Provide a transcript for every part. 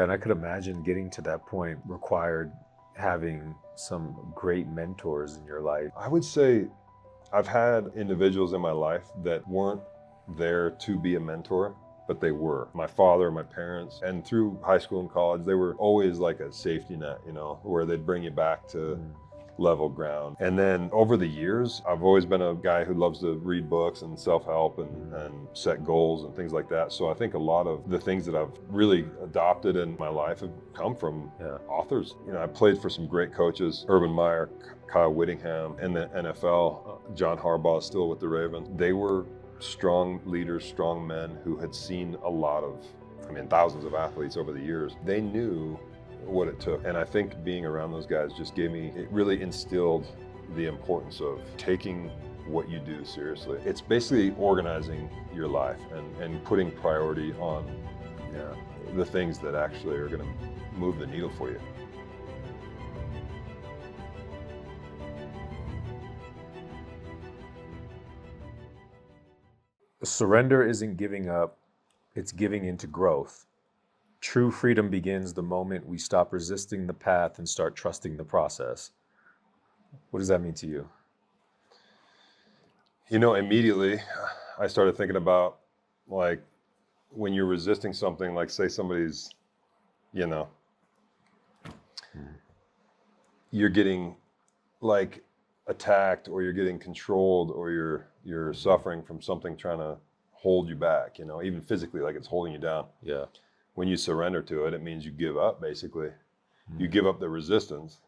And I could imagine getting to that point required having some great mentors in your life. I would say I've had individuals in my life that weren't there to be a mentor, but they were. My father, my parents, and through high school and college, they were always like a safety net, where they'd bring you back to level ground. And then over the years, I've always been a guy who loves to read books and self-help and set goals and things like that. So I think a lot of the things that I've really adopted in my life have come from authors. I played for some great coaches, Urban Meyer, Kyle Whittingham, in the NFL. John Harbaugh is still with the Ravens. They were strong leaders, strong men who had seen a lot of, thousands of athletes over the years. They knew what it took. And I think being around those guys just it really instilled the importance of taking what you do seriously. It's basically organizing your life and putting priority on the things that actually are going to move the needle for you. Surrender isn't giving up, it's giving into growth. True freedom begins the moment we stop resisting the path and start trusting the process. What does that mean to you? Immediately I started thinking about, like, when you're resisting something, like say somebody's, you're getting like attacked, or you're getting controlled, or you're suffering from something trying to hold you back, even physically, like it's holding you down. Yeah. When you surrender to it, it means you give up, basically. You give up the resistance.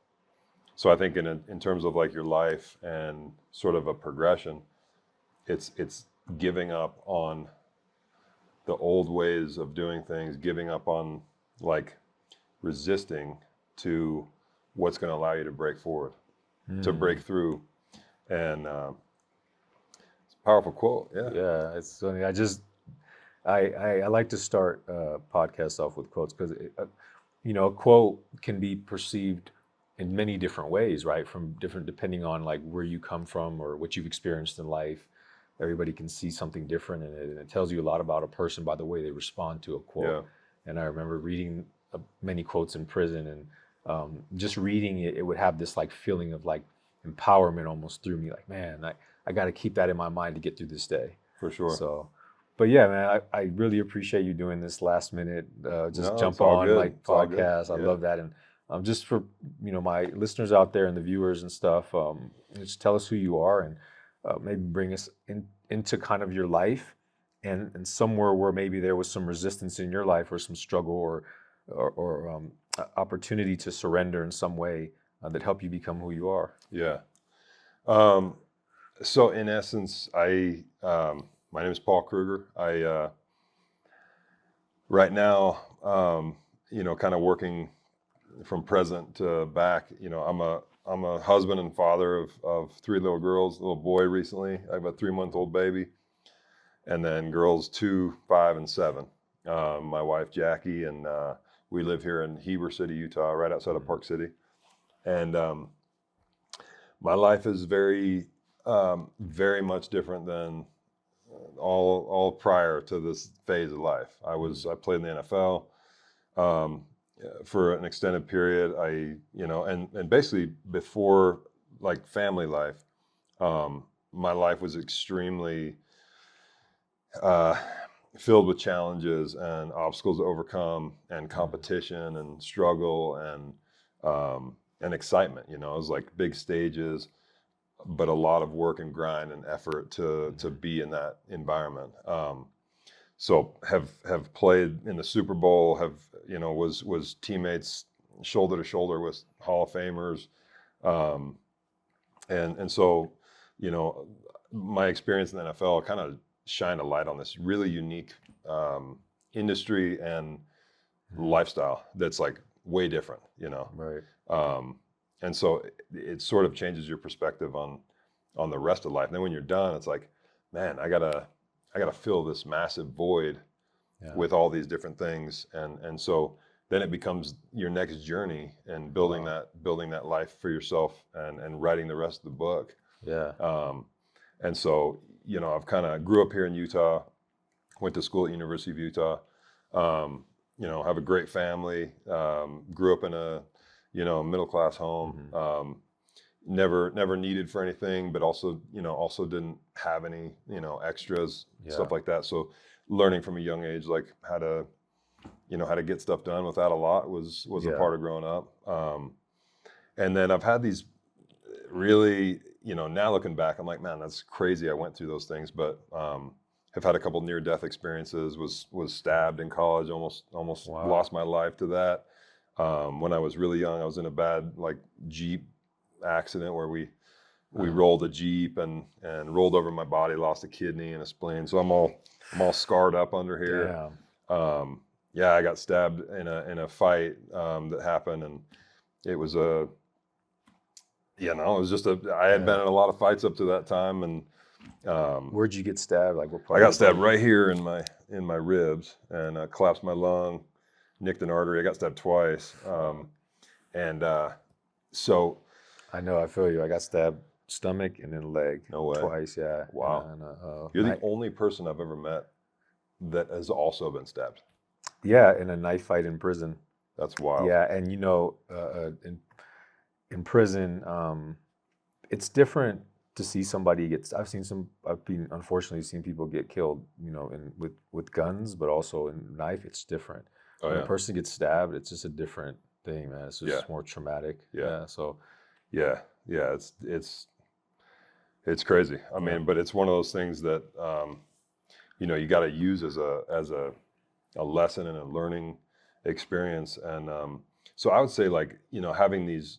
So I think in terms of like your life and sort of a progression, it's giving up on the old ways of doing things, giving up on like resisting to what's going to allow you to break forward, to break through. And it's a powerful quote. Yeah, it's funny. I like to start podcasts off with quotes because a quote can be perceived in many different ways, right? Depending on like where you come from or what you've experienced in life. Everybody can see something different in it, and it tells you a lot about a person by the way they respond to a quote. Yeah. And I remember reading many quotes in prison, and just reading it, it would have this like feeling of like empowerment almost through me. Like, man, I got to keep that in my mind to get through this day. For sure. So, but yeah, man, I really appreciate you doing this last minute, jump on good. like podcast. I love that. And just for, my listeners out there and the viewers and stuff, just tell us who you are, and maybe bring us into kind of your life and somewhere where maybe there was some resistance in your life or some struggle or opportunity to surrender in some way that helped you become who you are. Yeah. So in essence, my name is Paul Kruger. Right now, kind of working from present to back. I'm a husband and father of three little girls. A little boy recently. I have a 3-month-old baby, and then girls 2, 5, and 7. My wife Jackie, and we live here in Heber City, Utah, right outside of Park City. And my life is very, very much different than all prior to this phase of life. I played in the NFL for an extended period. And basically before like family life, my life was extremely filled with challenges and obstacles to overcome, and competition and struggle and excitement. It was like big stages, but a lot of work and grind and effort to be in that environment. So have played in the Super Bowl, was teammates shoulder to shoulder with Hall of Famers. And so, my experience in the NFL kind of shined a light on this really unique industry and lifestyle that's like way different, Right. And so it sort of changes your perspective on the rest of life. And then when you're done, it's like, man, I gotta fill this massive void with all these different things. And so then it becomes your next journey and building that life for yourself and writing the rest of the book. Yeah. And so, I've kind of grew up here in Utah, went to school at University of Utah, have a great family, grew up in a, middle class home, Mm-hmm. never needed for anything, but also didn't have any, extras, Yeah. stuff like that. So learning from a young age, like how to get stuff done without a lot was a Yeah. part of growing up. And then I've had these really, now looking back, I'm like, man, that's crazy. I went through those things, but have had a couple near death experiences. Was stabbed in college, almost Wow. lost my life to that. When I was really young, I was in a bad like Jeep accident where we rolled a Jeep and rolled over my body, lost a kidney and a spleen. So I'm all scarred up under here. Damn. Yeah, I got stabbed in a fight that happened, and it was it was just I had been Yeah. in a lot of fights up to that time, and Where'd you get stabbed? Like what I part of got the stabbed body? right here in my ribs and collapsed my lung, nicked an artery. I got stabbed twice, and so I know. I feel you. I got stabbed stomach and then leg no way. twice. Yeah. Wow, you're the only person I've ever met that has also been stabbed. yeah, in a knife fight in prison. That's wild. Yeah, and in prison, it's different to see somebody get. I've been unfortunately seen people get killed, with guns, but also in knife. It's different. Oh When a yeah, person gets stabbed, it's just a different thing, man. It's yeah, just more traumatic. yeah, Yeah. So yeah, yeah. It's crazy. I yeah. mean, but it's one of those things that you got to use as a lesson and a learning experience. And so I would say, like, having these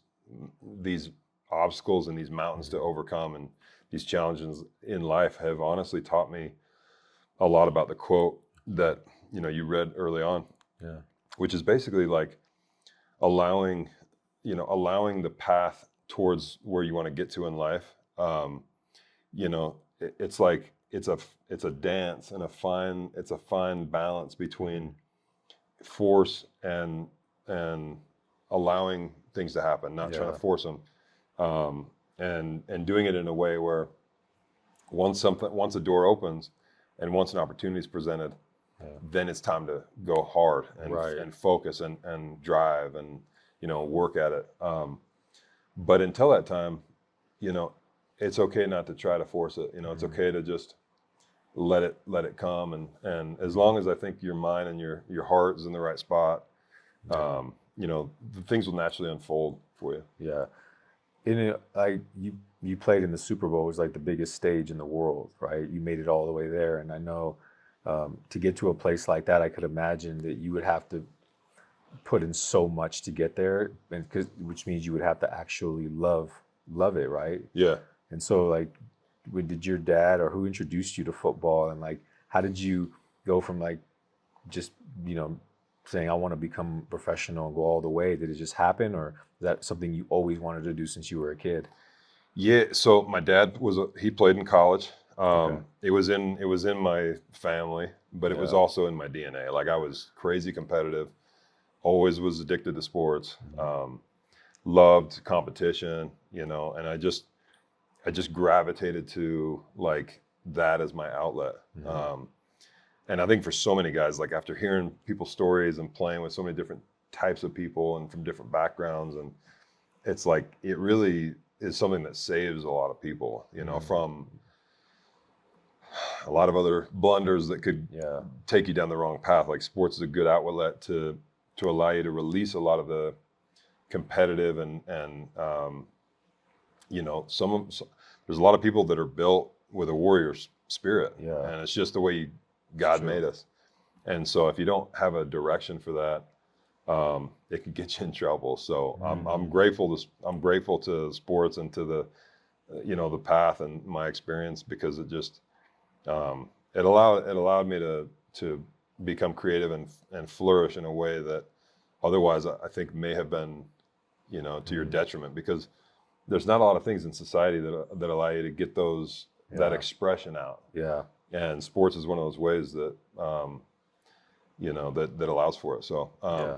obstacles and these mountains to overcome and these challenges in life have honestly taught me a lot about the quote that you read early on, Yeah. which is basically like allowing allowing the path towards where you want to get to in life. It's like it's a dance and it's a fine balance between force and allowing things to happen, not trying Yeah. to force them, and doing it in a way where once a door opens and once an opportunity is presented, Yeah. then it's time to go hard Right. and focus and drive and work at it. But until that time, you know, it's okay not to try to force it. It's okay to just let it come, and as long as I think your mind and your heart is in the right spot, Yeah. the things will naturally unfold for you. Yeah. In it, like you played in the Super Bowl. It was like the biggest stage in the world, right? You made it all the way there, and I know to get to a place like that, I could imagine that you would have to put in so much to get there, and which means you would have to actually love it, right? Yeah. And so, like, did your dad or who introduced you to football, and like, how did you go from like just saying I want to become professional and go all the way? Did it just happen, or is that something you always wanted to do since you were a kid? Yeah. So my dad he played in college. Okay. It was in my family, but it was Yeah. also in my DNA. Like I was crazy competitive, always was addicted to sports, loved competition, and I just gravitated to like that as my outlet. Mhm. And I think for so many guys, like after hearing people's stories and playing with so many different types of people and from different backgrounds, and it's like it really is something that saves a lot of people, from a lot of other blunders that could Yeah. take you down the wrong path. Like sports is a good outlet to allow you to release a lot of the competitive and there's a lot of people that are built with a warrior spirit, Yeah. and it's just the way God True. made us. And so if you don't have a direction for that, it can get you in trouble. So I'm grateful to sports and to the path and my experience, because it just it allowed me to become creative and flourish in a way that otherwise I think may have been to your detriment, because there's not a lot of things in society that allow you to get that Yeah. expression out, Yeah. and sports is one of those ways that that allows for it. So Yeah.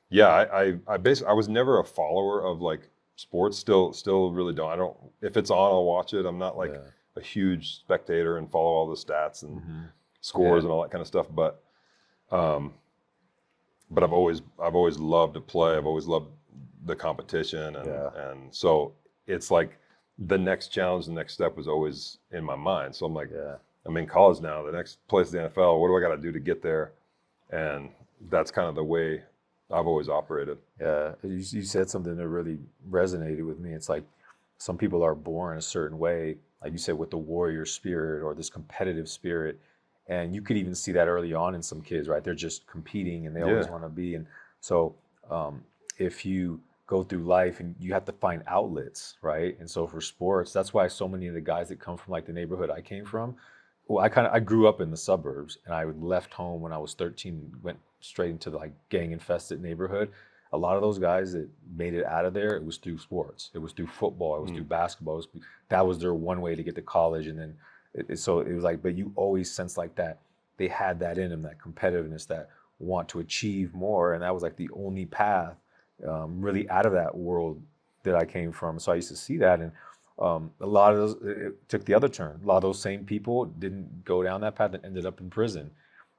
yeah, I basically I was never a follower of like sports. Still really don't. I don't. If it's on, I'll watch it. I'm not like Yeah. a huge spectator and follow all the stats and Hmm. scores Yeah. and all that kind of stuff. But um, but I've always loved to play. I've always loved the competition, Yeah. and so it's like the next challenge, the next step was always in my mind. So I'm like, Yeah. I'm in college now. The next place is the NFL. What do I got to do to get there? And that's kind of the way I've always operated. Yeah. You said something that really resonated with me. It's like some people are born a certain way, like you said, with the warrior spirit or this competitive spirit. And you could even see that early on in some kids, right? They're just competing and they always Yeah, want to be. And so if you go through life and you have to find outlets, right? And so for sports, that's why so many of the guys that come from like the neighborhood I came from, well, I grew up in the suburbs and I left home when I was 13, went straight into the like gang infested neighborhood. A lot of those guys that made it out of there, it was through sports. It was through football. It was through basketball. That was their one way to get to college. And then, so it was like, but you always sense like that they had that in them, that competitiveness, that want to achieve more. And that was like the only path really out of that world that I came from. So I used to see that. And a lot of those, it took the other turn. A lot of those same people didn't go down that path and ended up in prison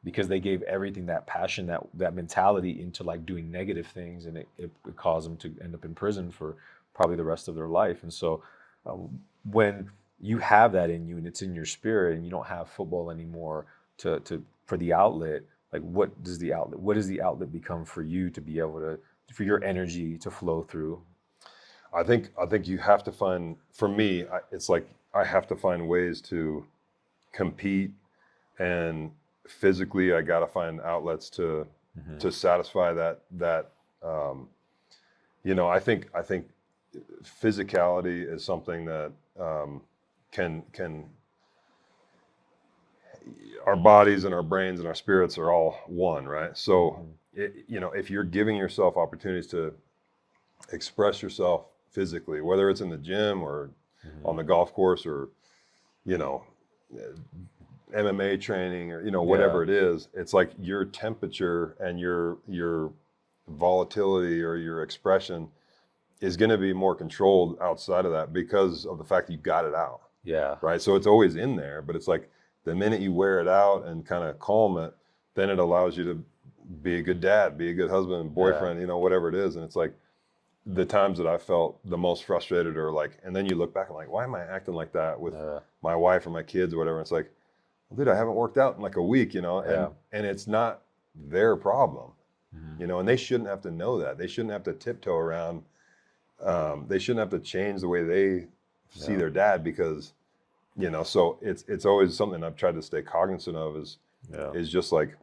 because they gave everything, that passion, that mentality into like doing negative things, and it caused them to end up in prison for probably the rest of their life. And so when you have that in you and it's in your spirit, and you don't have football anymore to for the outlet, like what does the outlet become for you to be able to, for your energy to flow through? I think you have to find. For me, it's like I have to find ways to compete, and physically, I got to find outlets Mm-hmm. to satisfy that. I think physicality is something that can our bodies and our brains and our spirits are all one, right? So, Mm-hmm. if you're giving yourself opportunities to express yourself physically, whether it's in the gym or Mm-hmm. on the golf course or, you know, MMA training or, Yeah. whatever it is, it's like your temperature and your volatility or your expression is going to be more controlled outside of that because of the fact that you got it out, Yeah. right? So it's always in there, but it's like the minute you wear it out and kind of calm it, then it allows you to be a good dad, be a good husband, Yeah. boyfriend, whatever it is. And it's like the times that I felt the most frustrated or like, and then you look back and like, why am I acting like that with my wife or my kids or whatever? It's like, well, dude, I haven't worked out in like a week, Yeah. and it's not their problem, Mm-hmm. and they shouldn't have to know that. They shouldn't have to tiptoe around. They shouldn't have to change the way they see Yeah. their dad because, so it's always something I've tried to stay cognizant of Yeah. is just like,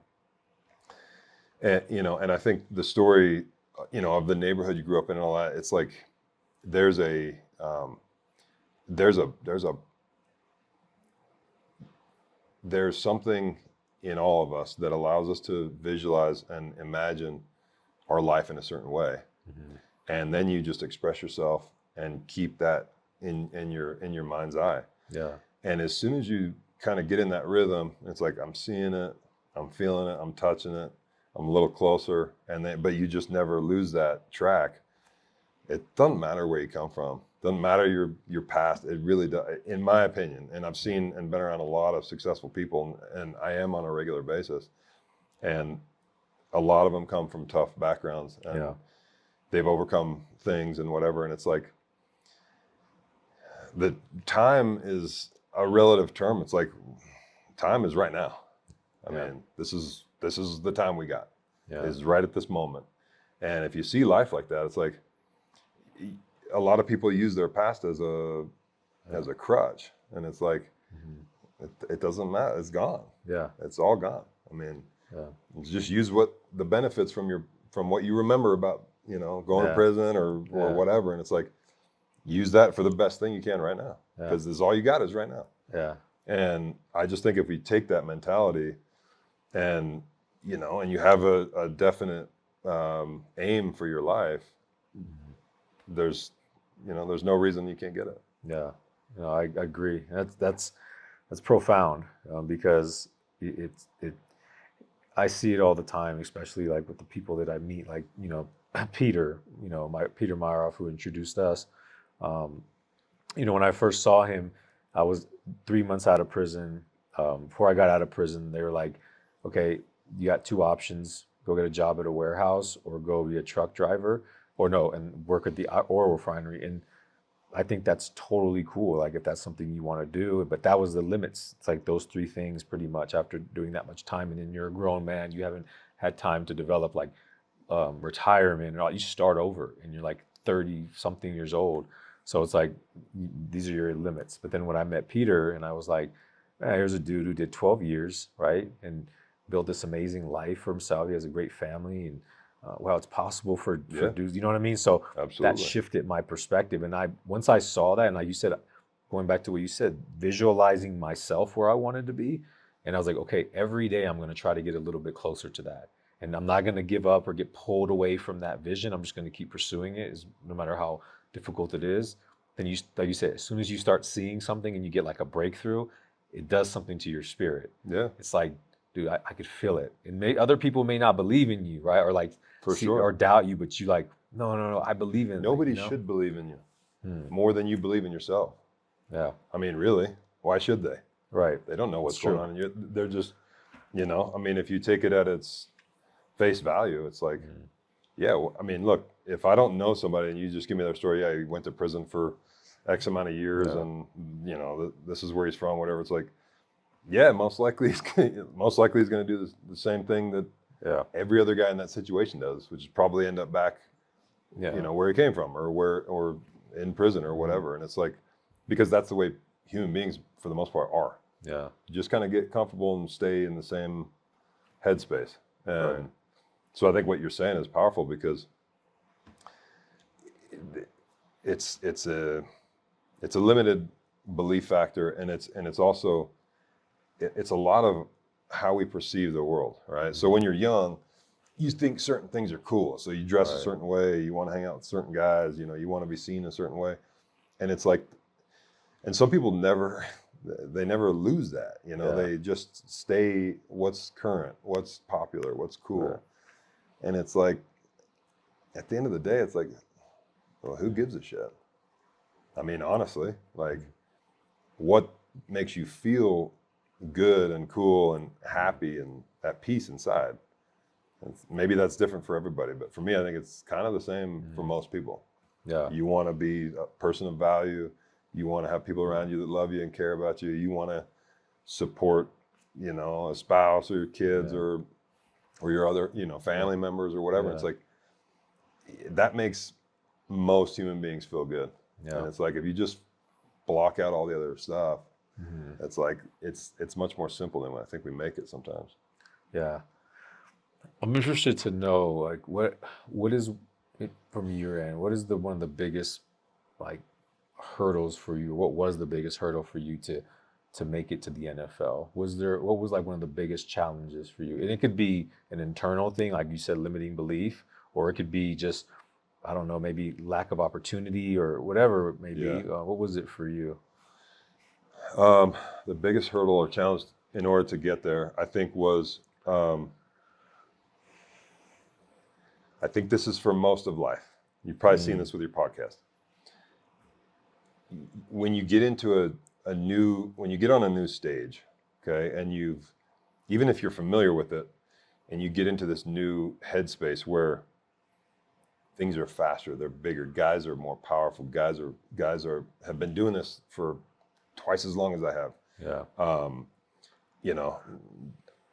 and I think the story, of the neighborhood you grew up in and all that, it's like there's a there's a there's a there's something in all of us that allows us to visualize and imagine our life in a certain way, Mm-hmm. and then you just express yourself and keep that in your mind's eye. Yeah. And as soon as you kind of get in that rhythm, it's like I'm seeing it, I'm feeling it, I'm touching it, I'm a little closer, and then but you just never lose that track. It doesn't matter where you come from. Doesn't matter your past. It really does, in my opinion. And I've seen and been around a lot of successful people, and I am on a regular basis. And a lot of them come from tough backgrounds, and Yeah. they've overcome things and whatever. And it's like the time is a relative term. It's like time is right now. I Yeah. mean, this is the time we got. Yeah. Is right at this moment. And if you see life like that, it's like a lot of people use their past as a crutch, and it's like Mm-hmm. it doesn't matter. It's gone. Yeah. It's all gone. I mean, Yeah. just use what the benefits from what you remember about going to Yeah. prison or Yeah. whatever, and it's like use that for the best thing you can right now Yeah. because this all you got is right now. Yeah. And I just think if we take that mentality and and you have a definite aim for your life, Mhm. there's no reason you can't get it. Yeah. I agree. That's profound because it I see it all the time, especially like with the people that I meet, like Peter, my Peter Meyerhoff, who introduced us. Um, when I first saw him, I was 3 months out of prison. Before I got out of prison, they were like, "Okay, you got two options: go get a job at a warehouse or go be a truck driver or no, and work at the oil refinery. And I think that's totally cool. Like if that's something you want to do, but that was the limits. It's like those three things pretty much after doing that much time. And then you're a grown man, you haven't had time to develop like retirement and all. You start over and you're like 30 something years old. So it's like, these are your limits. But then when I met Peter and I was like, man, here's a dude who did 12 years, right? And built this amazing life for himself. He has a great family and wow, it's possible for dudes, you know what I mean? So Absolutely. that shifted my perspective. And once I saw that, and like you said, going back to what you said, visualizing myself where I wanted to be. And I was like, okay, every day I'm going to try to get a little bit closer to that. And I'm not going to give up or get pulled away from that vision. I'm just going to keep pursuing it, no matter how difficult it is. Then like you said, as soon as you start seeing something and you get like a breakthrough, it does something to your spirit. Yeah. It's like, dude, I could feel it. And other people may not believe in you, right? Or like or doubt you, but you like, no, I believe in. Nobody should believe in you more than you believe in yourself. Yeah. I mean, really, why should they? Right. They don't know what's going on in you. They're just, I mean, if you take it at its face value, it's like, I mean, look, if I don't know somebody and you just give me their story, he went to prison for X amount of years and, this is where he's from, whatever. It's like, most likely he's going to do the same thing that every other guy in that situation does, which is probably end up back, where he came from or in prison or whatever. And it's like, because that's the way human beings for the most part are. Yeah. You just kind of get comfortable and stay in the same headspace. And so I think what you're saying is powerful because it's a limited belief factor, and it's also it's a lot of how we perceive the world, right? So when you're young, you think certain things are cool. So you dress a certain way, you want to hang out with certain guys, you want to be seen a certain way. And it's like, and some people never lose that, they just stay what's current, what's popular, what's cool. Right. And it's like, at the end of the day, it's like, well, who gives a shit? I mean, honestly, like what makes you feel good and cool and happy and at peace inside? And maybe that's different for everybody, but for me, I think it's kind of the same for most people. Yeah. You want to be a person of value. You want to have people around you that love you and care about you. You want to support, a spouse or your kids or your other, family members or whatever. Yeah. It's like, that makes most human beings feel good. Yeah. And it's like, if you just block out all the other stuff, it's like, it's much more simple than what I think we make it sometimes. Yeah. I'm interested to know, like, what is it from your end? What is one of the biggest, like, hurdles for you? What was the biggest hurdle for you to make it to the NFL? What was like one of the biggest challenges for you? And it could be an internal thing, like you said, limiting belief, or it could be just, I don't know, maybe lack of opportunity or whatever it may be. What was it for you? The biggest hurdle or challenge in order to get there, I think was, I think this is for most of life. You've probably seen this with your podcast. When you get into when you get on a new stage, okay, and even if you're familiar with it, and you get into this new headspace where things are faster, they're bigger, guys are more powerful, guys have been doing this for twice as long as I have. Yeah.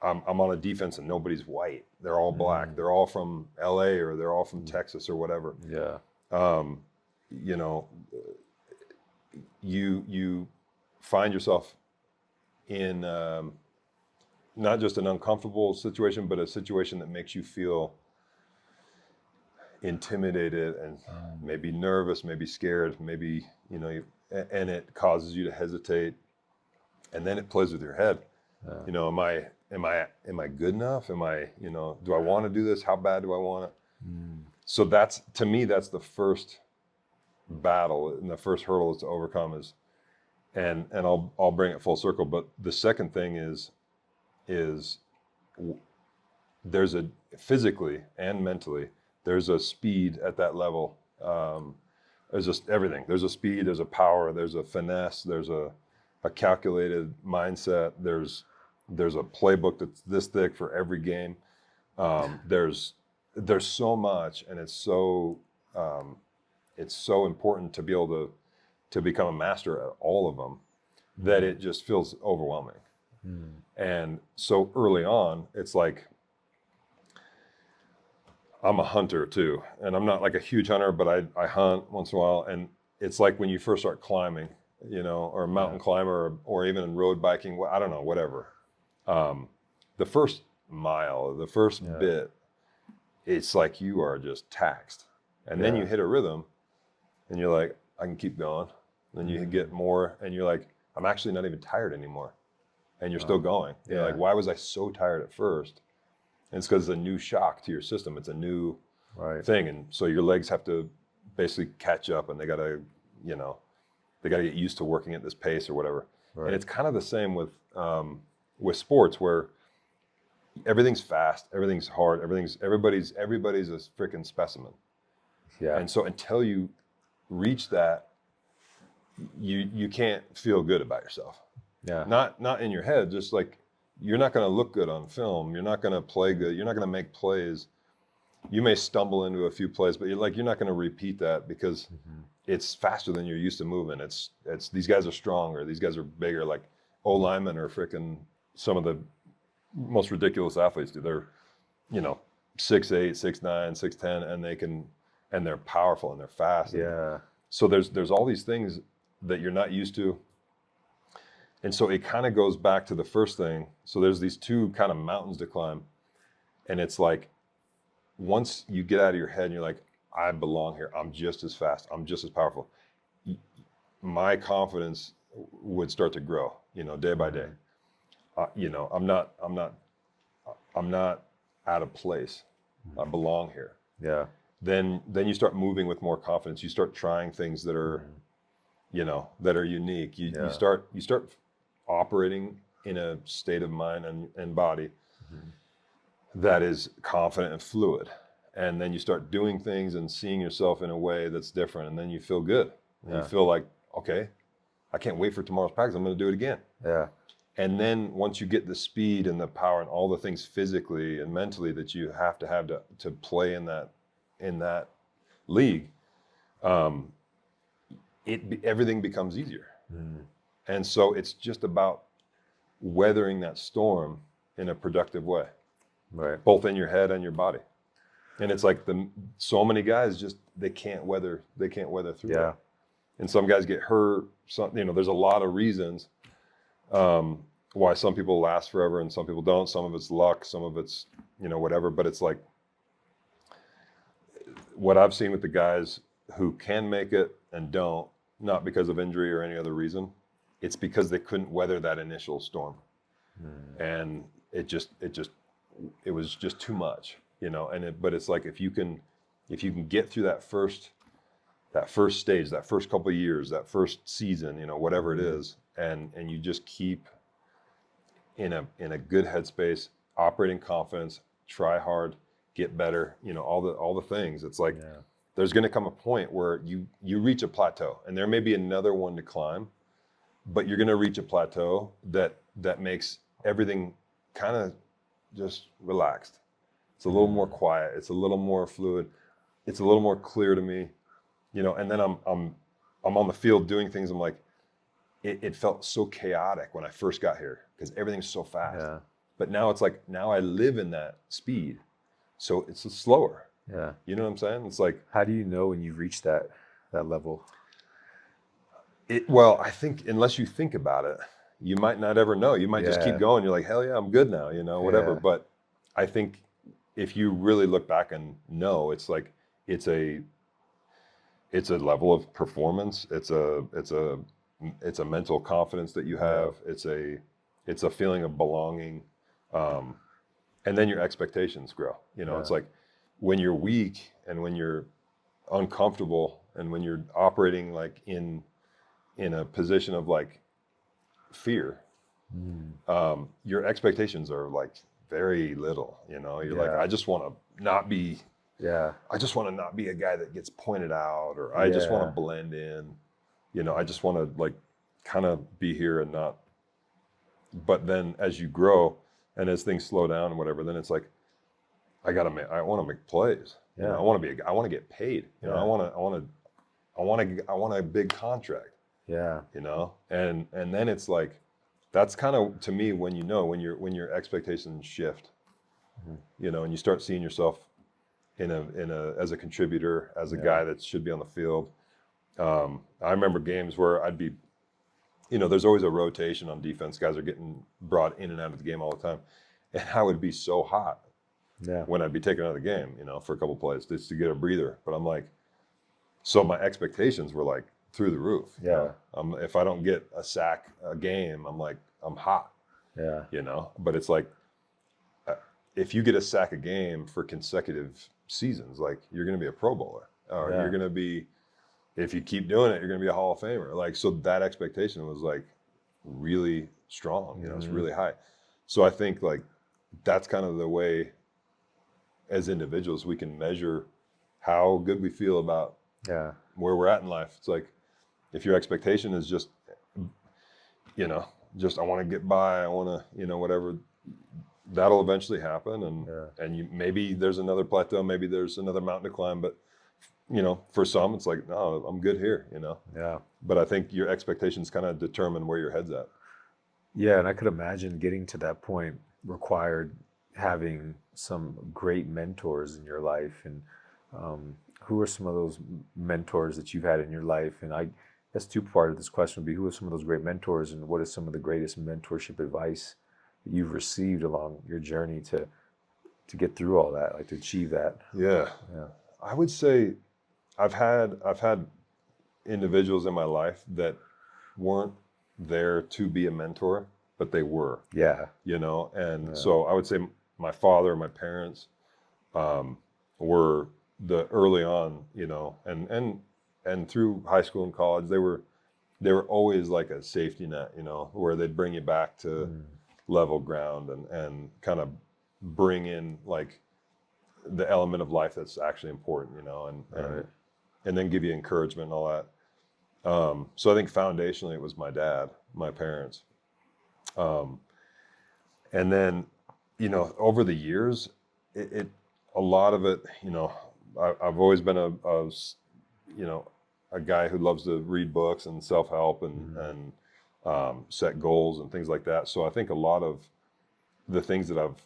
I'm on a defense and nobody's white. They're all black. They're all from LA or they're all from Texas or whatever. Yeah. You find yourself in not just an uncomfortable situation, but a situation that makes you feel intimidated and maybe nervous, maybe scared, maybe, and it causes you to hesitate. And then it plays with your head. Am I good enough? Am I, do I want to do this? How bad do I want it? So to me, that's the first battle and the first hurdle is to overcome and I'll bring it full circle. But the second thing is there's physically and mentally, there's a speed at that level. There's just everything. There's a speed, there's a power, there's a finesse, there's a calculated mindset. There's a playbook that's this thick for every game. There's so much, and it's so important to be able to become a master at all of them, that it just feels overwhelming. And so early on, it's like, I'm a hunter too, and I'm not like a huge hunter, but I hunt once in a while. And it's like when you first start climbing, or a mountain climber, or even in road biking, I don't know, whatever. The first mile, the first bit, it's like you are just taxed. And then you hit a rhythm and you're like, I can keep going. Then you get more and you're like, I'm actually not even tired anymore. And you're still going. You're like, why was I so tired at first? And it's because it's a new shock to your system. It's a new thing. And so your legs have to basically catch up, and they gotta get used to working at this pace or whatever. And it's kind of the same with sports, where everything's fast, everything's hard, everybody's a freaking specimen. Yeah. And so until you reach that, you can't feel good about yourself. Yeah. Not in your head, just like, you're not going to look good on film. You're not going to play good. You're not going to make plays. You may stumble into a few plays, but you're not going to repeat that, because it's faster than you're used to moving. It's these guys are stronger. These guys are bigger. Like, O-linemen are freaking some of the most ridiculous athletes. They're, 6'8", 6'9", 6'10", and they're powerful and they're fast. Yeah. So there's all these things that you're not used to. And so it kind of goes back to the first thing. So there's these two kind of mountains to climb. And it's like, once you get out of your head and you're like, I belong here, I'm just as fast, I'm just as powerful, my confidence would start to grow, day by day. I'm not out of place. I belong here. Yeah. Then you start moving with more confidence. You start trying things that are, that are unique. You start operating in a state of mind and body that is confident and fluid. And then you start doing things and seeing yourself in a way that's different. And then you feel good. And you feel like, okay, I can't wait for tomorrow's practice. I'm going to do it again. Yeah. And then once you get the speed and the power and all the things physically and mentally that you have to play in that league, everything becomes easier. And so it's just about weathering that storm in a productive way, both in your head and your body. And it's like so many guys they can't weather through that. And some guys get hurt. There's a lot of reasons why some people last forever and some people don't. Some of it's luck, some of it's whatever. But it's like, what I've seen with the guys who can make it and don't, not because of injury or any other reason, it's because they couldn't weather that initial storm. And it was just too much, but it's like, if you can get through that first stage, that first couple of years, that first season, whatever it is, and you just keep in a good headspace, operating confidence, try hard, get better, all the things. It's like, there's going to come a point where you reach a plateau, and there may be another one to climb, but you're going to reach a plateau that makes everything kind of just relaxed. It's a little more quiet. It's a little more fluid. It's a little more clear to me, and then I'm on the field doing things. I'm like, it felt so chaotic when I first got here because everything's so fast. Yeah. But now it's like, now I live in that speed. So it's slower. Yeah. You know what I'm saying? It's like, how do you know when you've reached that level? Well, I think unless you think about it, you might not ever know. You might just keep going. You're like, hell yeah, I'm good now, whatever. Yeah. But I think if you really look back and know, it's like, it's a level of performance. It's a mental confidence that you have. Yeah. It's a feeling of belonging. And then your expectations grow. It's like, when you're weak and when you're uncomfortable and when you're operating like in a position of like fear, your expectations are like very little. You're like, I just want to not be. Yeah. I just want to not be a guy that gets pointed out, or I just want to blend in. I just want to like kind of be here and not. But then as you grow and as things slow down and whatever, then it's like, I want to make plays. You know, Yeah. I want to get paid. You know, I want a big contract. Yeah. You know, and then it's like, that's kind of, to me, when your expectations shift, Mhm. you know, and you start seeing yourself in a as a contributor, as a Yeah. guy that should be on the field. I remember games where I'd be, you know, there's always a rotation on defense. Guys are getting brought in and out of the game all the time, and I would be so hot Yeah. when I'd be taken out of the game, you know, for a couple plays just to get a breather. But I'm like, so my expectations were like through the roof. You Yeah. know? If I don't get a sack a game, I'm like, I'm hot. Yeah. You know, but it's like, if you get a sack a game for consecutive seasons, like, you're going to be a Pro Bowler, or Yeah. you're going to be, if you keep doing it, you're going to be a Hall of Famer. Like, so that expectation was like really strong, you know, it's Mhm. really high. So I think like that's kind of the way as individuals we can measure how good we feel about Yeah. where we're at in life. It's like, if your expectation is just, you know, just, I want to get by, I want to, you know, whatever, that'll eventually happen. And Yeah. and you, maybe there's another plateau, maybe there's another mountain to climb, but, you know, for some it's like, no, I'm good here, you know. Yeah. But I think your expectations kind of determine where your head's at. Yeah, and I could imagine getting to that point required having some great mentors in your life. And who are some of those mentors that you've had in your life? And I guess two part of this question would be, who are some of those great mentors, and what is some of the greatest mentorship advice that you've received along your journey to get through all that, like to achieve that? Yeah, Yeah. I would say I've had individuals in my life that weren't there to be a mentor, but they were, Yeah. you know. And Yeah. so I would say my father, my parents, were the early on, you know, and through high school and college, they were always like a safety net, you know, where they'd bring you back to Mm. level ground, and kind of bring in like the element of life that's actually important, you know, Right. and then give you encouragement and all that. So I think foundationally it was my dad, my parents. Um, and then, you know, over the years, it a lot of it, you know, I've always been you know, a guy who loves to read books and self-help, Mhm. and set goals and things like that. So I think a lot of the things that I've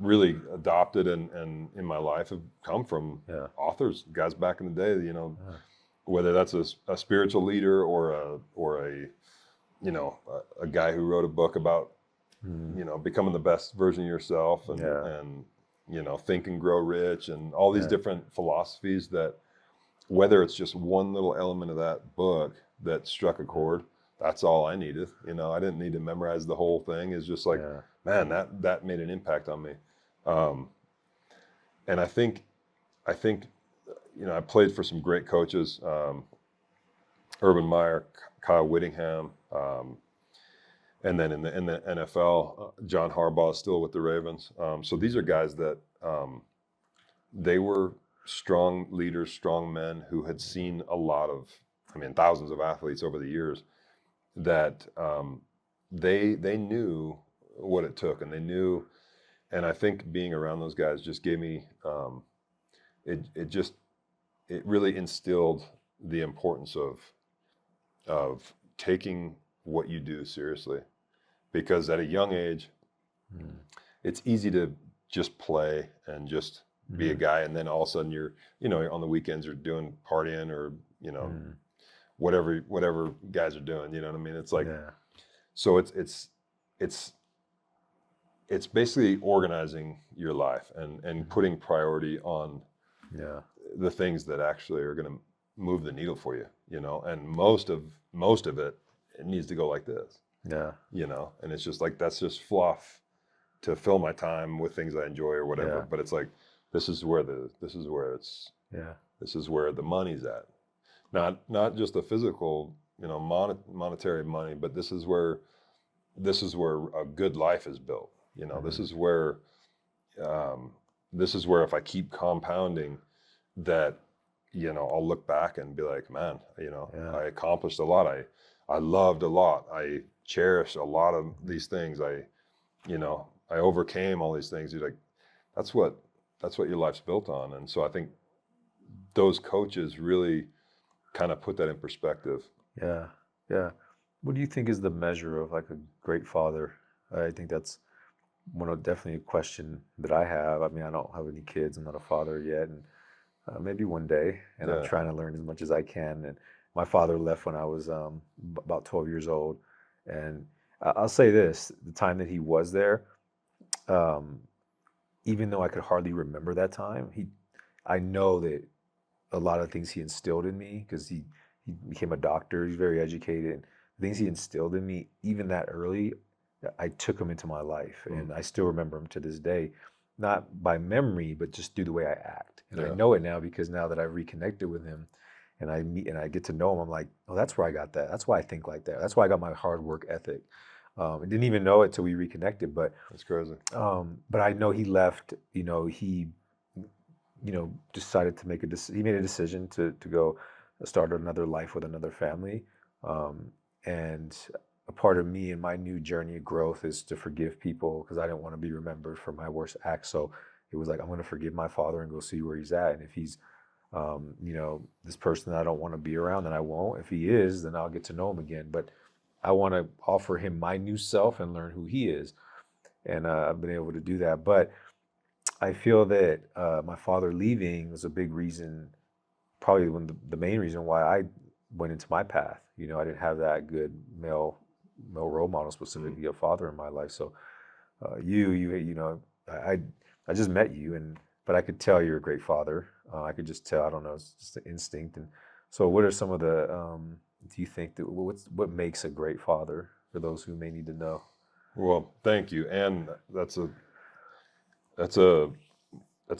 really adopted and in my life have come from Yeah. authors, guys back in the day, you know, Yeah. whether that's a spiritual leader, or a you know, a guy who wrote a book about, Mm. you know, becoming the best version of yourself, Yeah. and you know, Think and Grow Rich, and all these Yeah. different philosophies, that whether it's just one little element of that book that struck a chord, that's all I needed. You know, I didn't need to memorize the whole thing. It's just like, Yeah. man, that made an impact on me. Um, and I think, you know, I played for some great coaches, Urban Meyer, Kyle Whittingham, and then in the NFL, John Harbaugh is still with the Ravens. So these are guys that, they were strong leaders, strong men who had seen a lot of, I mean, thousands of athletes over the years, that they knew what it took, and they knew. And I think being around those guys just gave me, it really instilled the importance of taking what you do seriously, because at a young age, Mm. it's easy to just play and just be a Mm. guy, and then all of a sudden you're, you know, on the weekends you're doing partying, or, you know, Mm. whatever guys are doing, you know what I mean? It's like, Yeah. so it's it's basically organizing your life, and putting priority on Yeah. the things that actually are going to move the needle for you, you know. And most of it needs to go like this, Yeah. you know. And it's just like, that's just fluff to fill my time with things I enjoy or whatever. Yeah. But it's like, this Yeah. is where the money's at. Not just the physical, you know, monetary money, but this is where a good life is built. You know, Mhm. um, this is where if I keep compounding, that, you know, I'll look back and be like, man, you know, Yeah. I accomplished a lot. I loved a lot. I cherished a lot of these things. You know, I overcame all these things. You're like, that's what your life's built on. And so I think those coaches really kind of put that in perspective. Yeah, yeah. What do you think is the measure of like a great father? I think that's definitely a question that I have. I mean, I don't have any kids. I'm not a father yet, and maybe one day. And I'm Yeah. trying to learn as much as I can. And my father left when I was about 12 years old. And I'll say this: the time that he was there, um, even though I could hardly remember that time, I know that a lot of things he instilled in me because he became a doctor. He's very educated. The things he instilled in me, even that early, I took him into my life, Mm. and I still remember him to this day, not by memory, but just through the way I act. And I Yeah. know it now because now that I've reconnected with him, and I meet and I get to know him, I'm like, oh, that's where I got that. That's why I think like that. That's why I got my hard work ethic. I didn't even know it till we reconnected, That's crazy. but I know he left. He decided to he made a decision to go start another life with another family. And a part of me in my new journey of growth is to forgive people because I didn't want to be remembered for my worst acts. So it was like, I'm going to forgive my father and go see where he's at. And if he's, this person that I don't want to be around, then I won't. If he is, then I'll get to know him again. But I want to offer him my new self and learn who he is. And I've been able to do that. But I feel that my father leaving was a big reason, probably the main reason why I went into my path. I didn't have that good male role model, specifically a father in my life. So I I just met you, but I could tell you're a great father. I could just tell. I don't know, it's just an instinct. And so, what are some of the? Do you think that what makes a great father for those who may need to know? Well, thank you. And that's a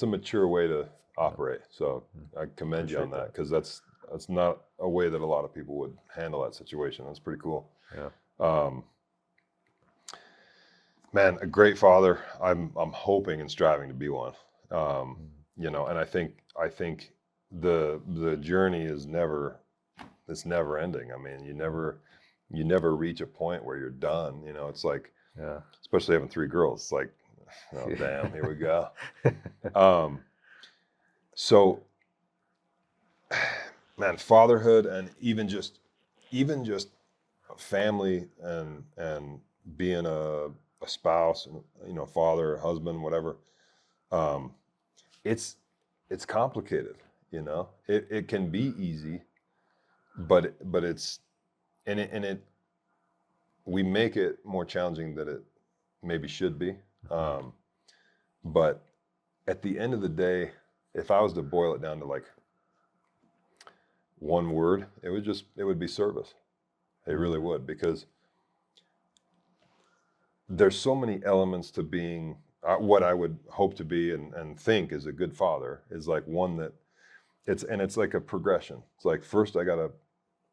mature way to operate. So I commend you on Appreciate that that. because that's not a way that a lot of people would handle that situation. That's pretty cool. Yeah. Um, Man, a great father. I'm hoping and striving to be one. Mm. And I think the journey is it's never ending. I mean, you never reach a point where you're done. It's like, Yeah. especially having three girls. It's like, oh damn, here we go. Yeah. Um, so, man, fatherhood and even just family and being a spouse, father, husband, whatever. Um, it's it's complicated. It can be easy, but it's and it we make it more challenging than it maybe should be. Um, but at the end of the day, if I was to boil it down to like one word, it would be service. It really would, because there's so many elements to being what I would hope to be and think is a good father is like one that it's like a progression. It's like, first I got to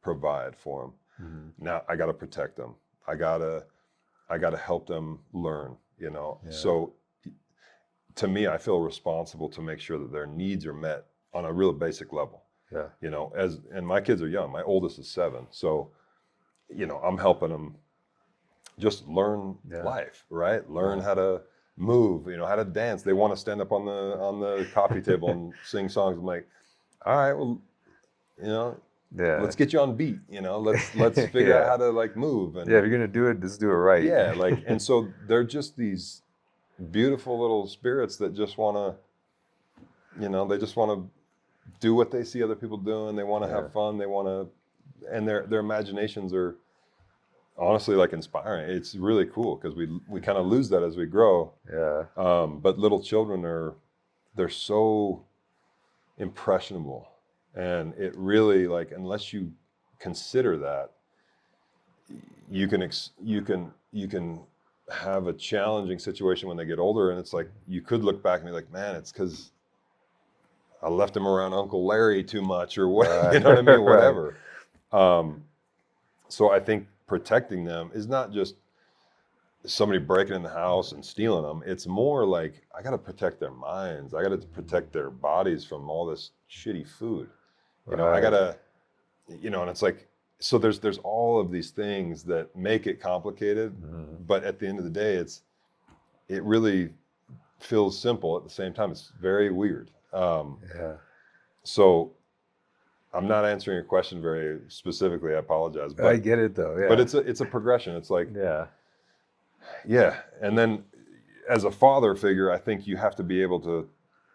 provide for them. Mhm. Now I got to protect them. I got to help them learn. Yeah. So to me, I feel responsible to make sure that their needs are met on a real basic level. Yeah. And my kids are young. My oldest is 7. So, I'm helping them just learn Yeah. life, right? Learn Right. how to move, how to dance. They want to stand up on the coffee table and sing songs. I'm like, all right, well, you know, Yeah. let's get you on beat. Let's figure out Yeah. how to like move. Yeah. And If you're gonna do it, just do it right. yeah, like, and so they're just these beautiful little spirits that just want they just want to do what they see other people doing. They want to Yeah. have fun. They want to, and their imaginations are honestly like inspiring. It's really cool because we kind of lose that as we grow. Yeah. But little children they're so impressionable, and it really, like, unless you consider that, you can have a challenging situation when they get older, and it's like you could look back and be like, man, it's because I left him around Uncle Larry too much, or what, Right. you know what I mean, Right. whatever. Um, so I think protecting them is not just somebody breaking in the house and stealing them. It's more like, I got to protect their minds. I got to protect their bodies from all this shitty food. I got Right. to, and it's like, so there's all of these things that make it complicated, Mhm. but at the end of the day, it really feels simple at the same time. It's very weird. Yeah. So I'm not answering your question very specifically. I apologize, I but get it though. it's Yeah. a progression. It's like, Yeah. yeah, and then as a father figure, I think you have to be able to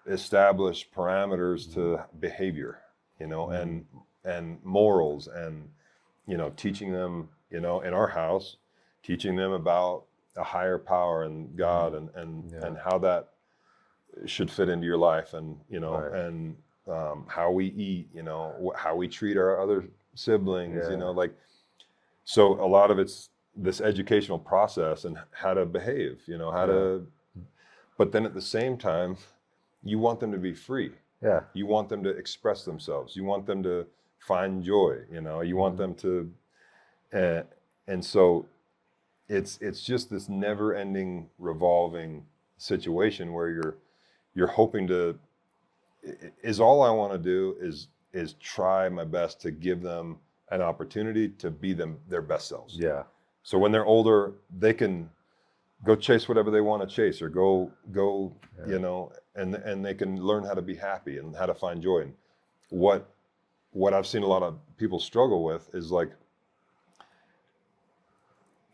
establish parameters to behavior, you know, Mm. and morals, and you know, teaching them, you know, in our house, teaching them about a higher power and God, Yeah. and how that should fit into your life, and you know, Right. and how we eat, you know, how we treat our other siblings, you Yeah. know, like, so a lot of it's this educational process and how to behave, you know, how Yeah. to, but then at the same time, you want them to be free. Yeah. You want them to express themselves. You want them to find joy, you know, you want them to, uh, and so it's just this never ending revolving situation where you're hoping to, is all I want to do is try my best to give them an opportunity to be them their best selves. Yeah. So when they're older, they can go chase whatever they want to chase, or go, Yeah. you know, and they can learn how to be happy and how to find joy. And what I've seen a lot of people struggle with is like,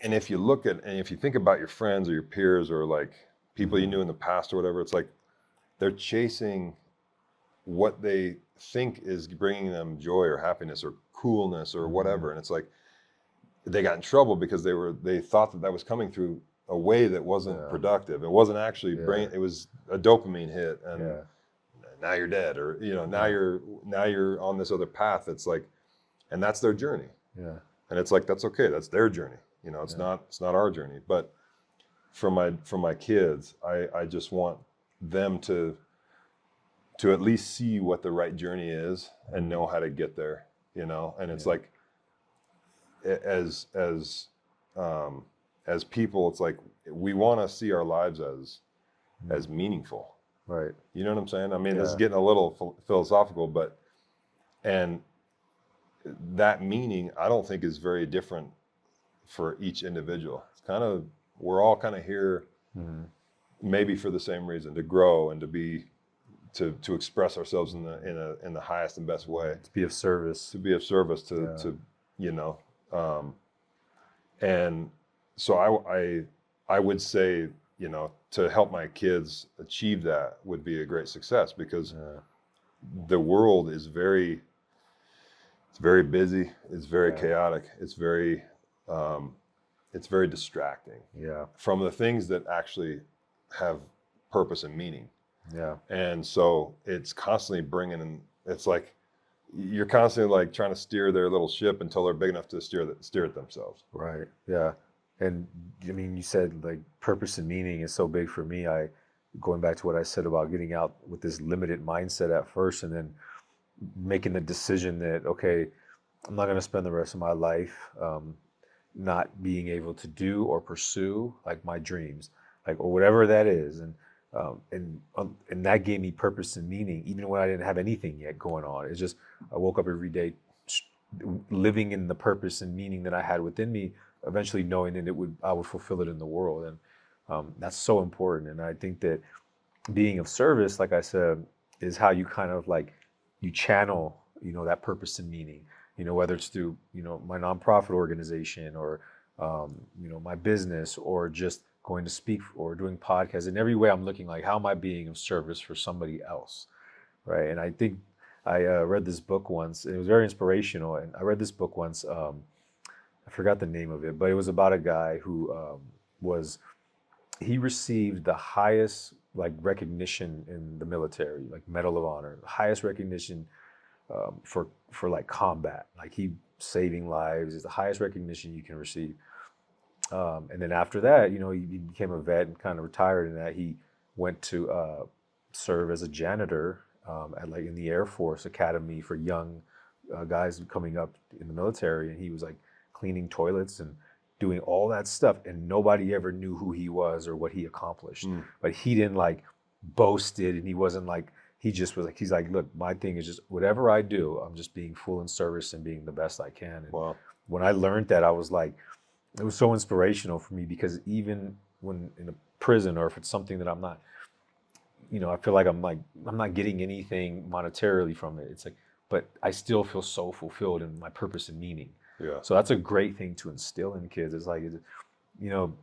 and if you look at, and if you think about your friends or your peers or like people you knew in the past or whatever, it's like they're chasing what they think is bringing them joy or happiness or coolness or whatever. And it's like they got in trouble because they thought that was coming through a way that wasn't Yeah. productive. It wasn't actually Yeah. it was a dopamine hit, and Yeah. now you're dead, or you know, Yeah. now you're on this other path that's like, and that's their journey. Yeah. And it's like, that's okay, that's their journey, you know, Yeah. it's not our journey. But for my kids, I just want them to at least see what the right journey is and know how to get there, you know. And it's Yeah. like, as as people, it's like we want to see our lives as meaningful. Right. You know what I'm saying? I mean, this is Yeah. getting a little philosophical, but, and that meaning I don't think is very different for each individual. It's kind of, we're all kind of here Mm. maybe for the same reason, to grow and to be, to express ourselves in the highest and best way, To be of service. to be of service to Yeah. to you know, and so I would say, you know, to help my kids achieve that would be a great success, because Yeah. the world is very, it's very busy, it's very Yeah. chaotic, um, it's very distracting Yeah. from the things that actually have purpose and meaning. Yeah. And so it's constantly bringing in, it's like you're constantly like trying to steer their little ship until they're big enough to steer it themselves. Right. Yeah. And I mean, you said like purpose and meaning is so big for me. Going back to what I said about getting out with this limited mindset at first, and then making the decision that, okay, I'm not going to spend the rest of my life not being able to do or pursue like my dreams, like, or whatever that is. And that gave me purpose and meaning, even when I didn't have anything yet going on. It's just, I woke up every day living in the purpose and meaning that I had within me, eventually knowing that I would fulfill it in the world. And that's so important. And I think that being of service, like I said, is how you kind of like, you channel, that purpose and meaning, whether it's through, my nonprofit organization, or, my business, or just going to speak or doing podcasts. In every way, I'm looking like, how am I being of service for somebody else? Right. And I think I read this book once. It was very inspirational. And I read this book once. I forgot the name of it, but it was about a guy who was he received the highest like recognition in the military, like Medal of Honor, the highest recognition for like combat, like he saving lives is the highest recognition you can receive. And then after that, he became a vet and kind of retired. And that he went to serve as a janitor at like in the Air Force Academy for young guys coming up in the military. And he was like cleaning toilets and doing all that stuff, and nobody ever knew who he was or what he accomplished. But he didn't like boast it, and he wasn't like, he just was like, he's like, look, my thing is just whatever I do, I'm just being full in service and being the best I can. And Wow. when I learned that, I was like, it was so inspirational for me, because even when in a prison, or if it's something that I'm not I feel like I'm not getting anything monetarily from it. It's like, but I still feel so fulfilled in my purpose and meaning. Yeah. So that's a great thing to instill in kids. It's like, you know,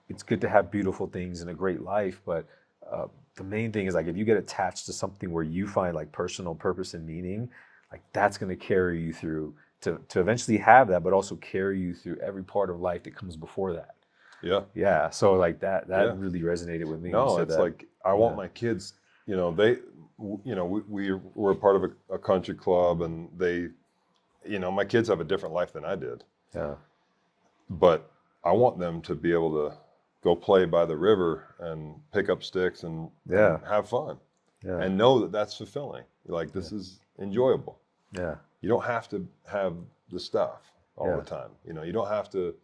it's good to have beautiful things and a great life, but the main thing is like if you get attached to something where you find like personal purpose and meaning, like that's going to carry you through to eventually have that, but also carry you through every part of life that comes before that. Yeah. Yeah. So like that Yeah. really resonated with me when you No, said it's that. like I want my kids, we were part of a country club, and my kids have a different life than I did, Yeah. but I want them to be able to go play by the river and pick up sticks and Yeah. have fun Yeah. and know that that's fulfilling. Like this is enjoyable. Yeah. You don't have to have the stuff all Yeah. the time. You don't have to.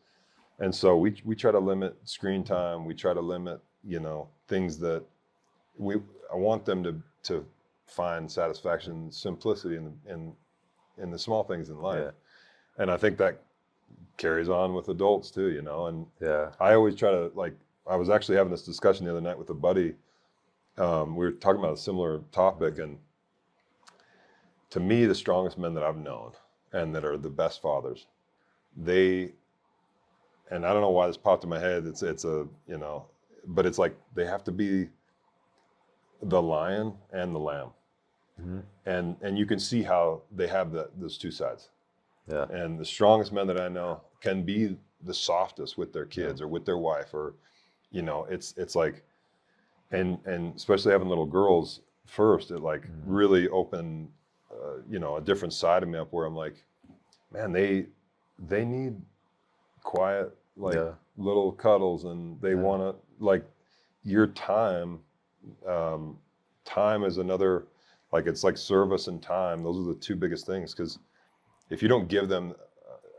And so we try to limit screen time. We try to limit, things that I want them to find satisfaction, simplicity in the small things in life. Yeah. And I think that carries on with adults too, and Yeah. I always try to, like, I was actually having this discussion the other night with a buddy. We were talking about a similar topic, and to me, the strongest men that I've known and that are the best fathers, and I don't know why this popped in my head. But it's like they have to be the lion and the lamb, Mm-hmm. and you can see how they have those two sides. Yeah. And the strongest men that I know can be the softest with their kids or with their wife, or it's like, and especially having little girls first, it like really opened a different side of me up, where I'm like, man, they need quiet, like Yeah. little cuddles, and they want to, like, your time. Time is another, like, it's like service and time. Those are the two biggest things, because if you don't give them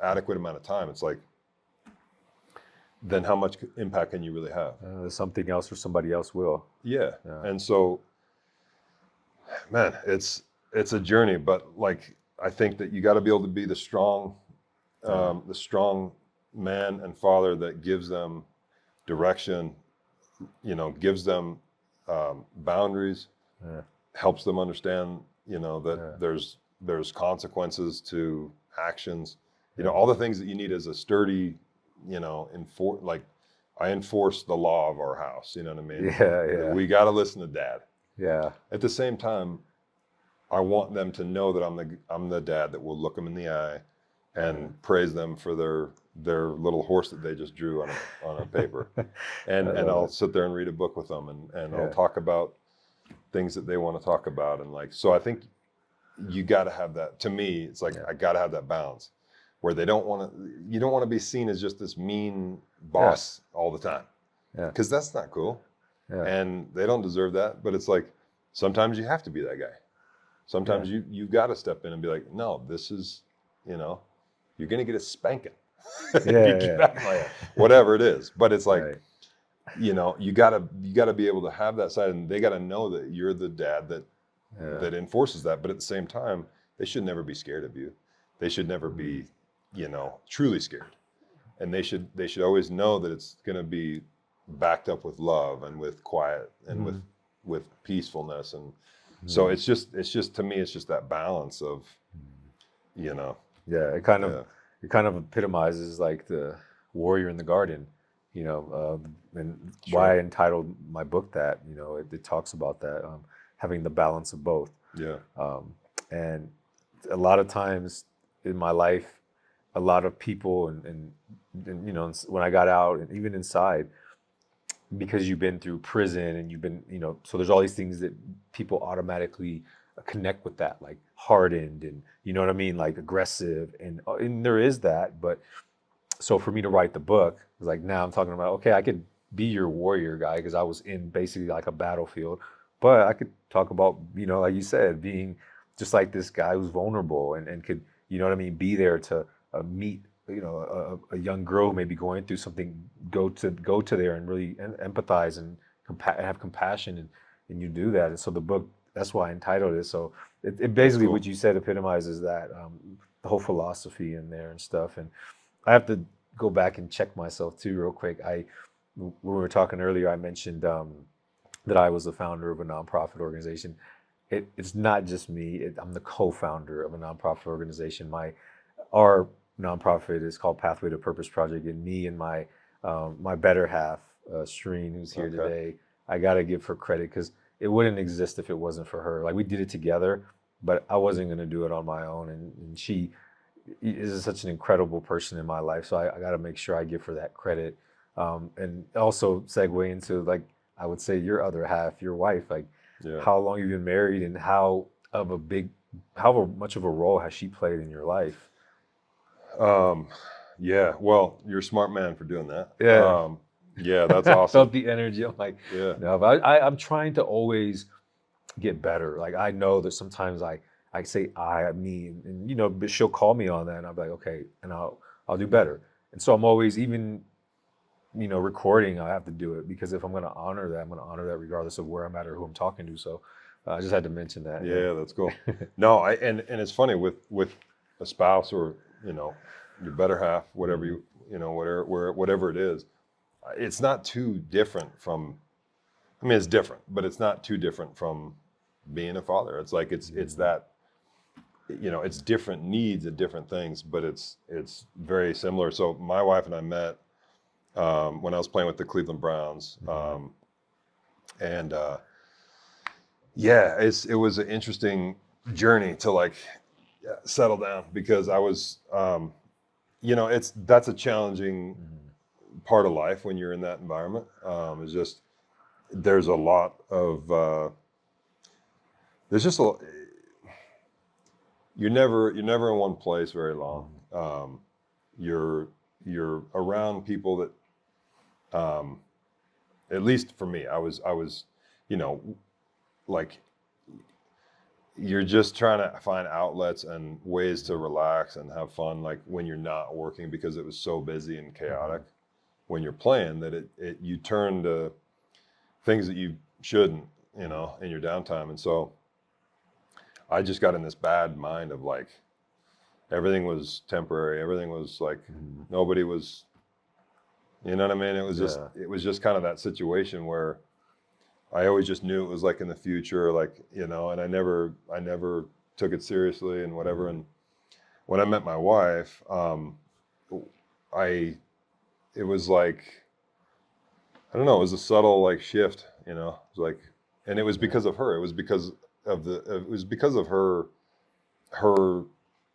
adequate amount of time, it's like, then how much impact can you really have? Something else or somebody else will. Yeah. Yeah. And so, man, it's a journey, but like, I think that you got to be able to be the strong man and father that gives them direction, gives them boundaries, helps them understand, that there's consequences to actions, all the things that you need as a sturdy, I enforce the law of our house, you know what I mean? Yeah. Yeah. We got to listen to dad. Yeah. At the same time, I want them to know that I'm the dad that will look them in the eye and praise them for their little horse that they just drew on a paper. And I'll sit there and read a book with them, and I'll talk about things that they want to talk about. And like, so I think you got to have that. To me, it's like, I got to have that balance where you don't want to be seen as just this mean boss all the time. Yeah. Because that's not cool. Yeah. And they don't deserve that. But it's like, sometimes you have to be that guy. Sometimes you got to step in and be like, no, this is, you're going to get a spanking. Whatever it is. But it's like, you gotta be able to have that side, and they gotta know that you're the dad that enforces that. But at the same time, they should never be scared of you. They should never be, truly scared. And they should always know that it's gonna be backed up with love and with quiet and with peacefulness. And so it's just to me, it's just that balance of, Yeah, it kind of epitomizes like the warrior in the garden, and why I entitled my book that. It talks about that, having the balance of both. Yeah. And a lot of times in my life, a lot of people and when I got out and even inside, because you've been through prison and you've been, so there's all these things that people automatically connect with that, like hardened and, you know what I mean, like aggressive, and there is that. But so for me to write the book, it's like, now I'm talking about, okay, I could be your warrior guy because I was in basically like a battlefield, but I could talk about, like you said, being just like this guy who's vulnerable and could, you know what I mean, be there to meet, a young girl who may be going through something, go to there and really empathize and have compassion, and you do that. And so the book, that's why I entitled it. So it basically, what you said epitomizes that, the whole philosophy in there and stuff. And I have to go back and check myself too real quick. When we were talking earlier, I mentioned that I was the founder of a nonprofit organization. It's not just me. I'm the co-founder of a nonprofit organization. Our nonprofit is called Pathway to Purpose Project, and me and my better half, Shereen, who's here Okay. today, I gotta give her credit because it wouldn't exist if it wasn't for her. Like we did it together, but I wasn't gonna do it on my own, and she is such an incredible person in my life. So I got to make sure I give her that credit, and also segue into like I would say your other half, your wife. Like Yeah. how long you've been married and how much of a role has she played in your life? Um, yeah. Well, you're a smart man for doing that. Yeah. Yeah, that's I awesome. felt the energy. I'm like, Yeah. no, but I'm trying to always get better. Like I know that sometimes I say I me and you know, but she'll call me on that and I'll be like, okay, and I'll do better. And so I'm always even you know recording. I have to do it because if I'm going to honor that, I'm going to honor that regardless of where I'm at or who I'm talking to. So I just had to mention that. Yeah, that's cool. No, and it's funny with a spouse or your better half, whatever Mhm. whatever it is, it's not too different from. I mean, it's different, but it's not too different from being a father. It's like it's Mhm. that it's different needs and different things, but it's very similar. So my wife and I met when I was playing with the Cleveland Browns, Mhm. and yeah, it was an interesting journey to like settle down because I was, that's a challenging Mhm. part of life when you're in that environment. It's just there's a lot of there's just a you're never in one place very long. Mhm. You're you're around people that at least for me, I was you know like you're just trying to find outlets and ways to relax and have fun like when you're not working because it was so busy and chaotic Mhm. when you're playing that it you turn to things that you shouldn't in your downtime. And so I just got in this bad mind of like everything was temporary, everything was like Mhm. nobody was, you know what I mean? Yeah. It was just kind of that situation where I always just knew it was like in the future, like and I never took it seriously and whatever. Mhm. And when I met my wife, I it was like I don't know, it was a subtle like shift, It was like, and it was Yeah. because of her. It was because it was because of her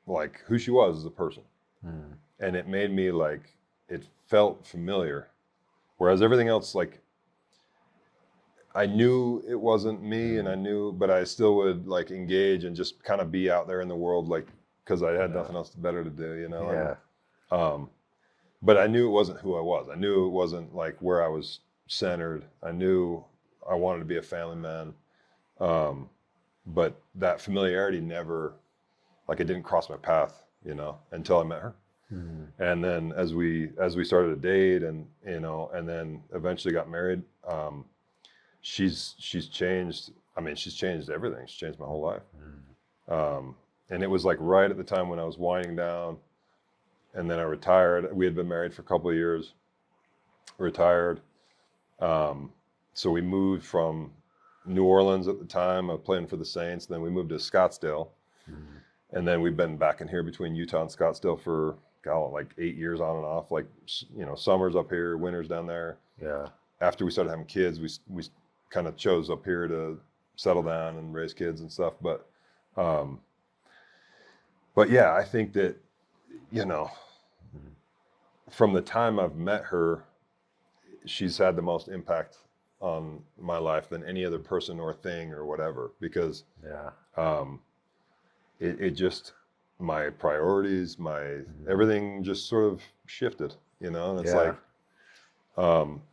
like who she was as a person, Mhm. and it made me like it felt familiar, whereas everything else like I knew it wasn't me, and I Mhm. knew, but I still would like engage and just kind of be out there in the world, like because I had Yeah. nothing else better to do, and Yeah. um, but I knew it wasn't who I was. I knew it wasn't like where I was centered. I knew I wanted to be a family man, um, but that familiarity never, like, it didn't cross my path, until I met her. Mhm. And then as we started to date, and and then eventually got married, she's changed. I mean, she's changed everything. She's changed my whole life. Mhm. Um, and it was like right at the time when I was winding down, and then I retired. We had been married for a couple of years, retired. Um, so we moved from New Orleans at the time. I was playing for the Saints. Then we moved to Scottsdale, Mhm. and then we've been back in here between Utah and Scottsdale for like 8 years on and off. Like summers up here, winters down there. Yeah. After we started having kids, we kind of chose up here to settle down and raise kids and stuff. Um, but yeah, I think that you know Mhm. from the time I've met her, she's had the most impact on my life than any other person or thing or whatever, because Yeah. um, it just my priorities, my Mhm. everything just sort of shifted, and it's Yeah. like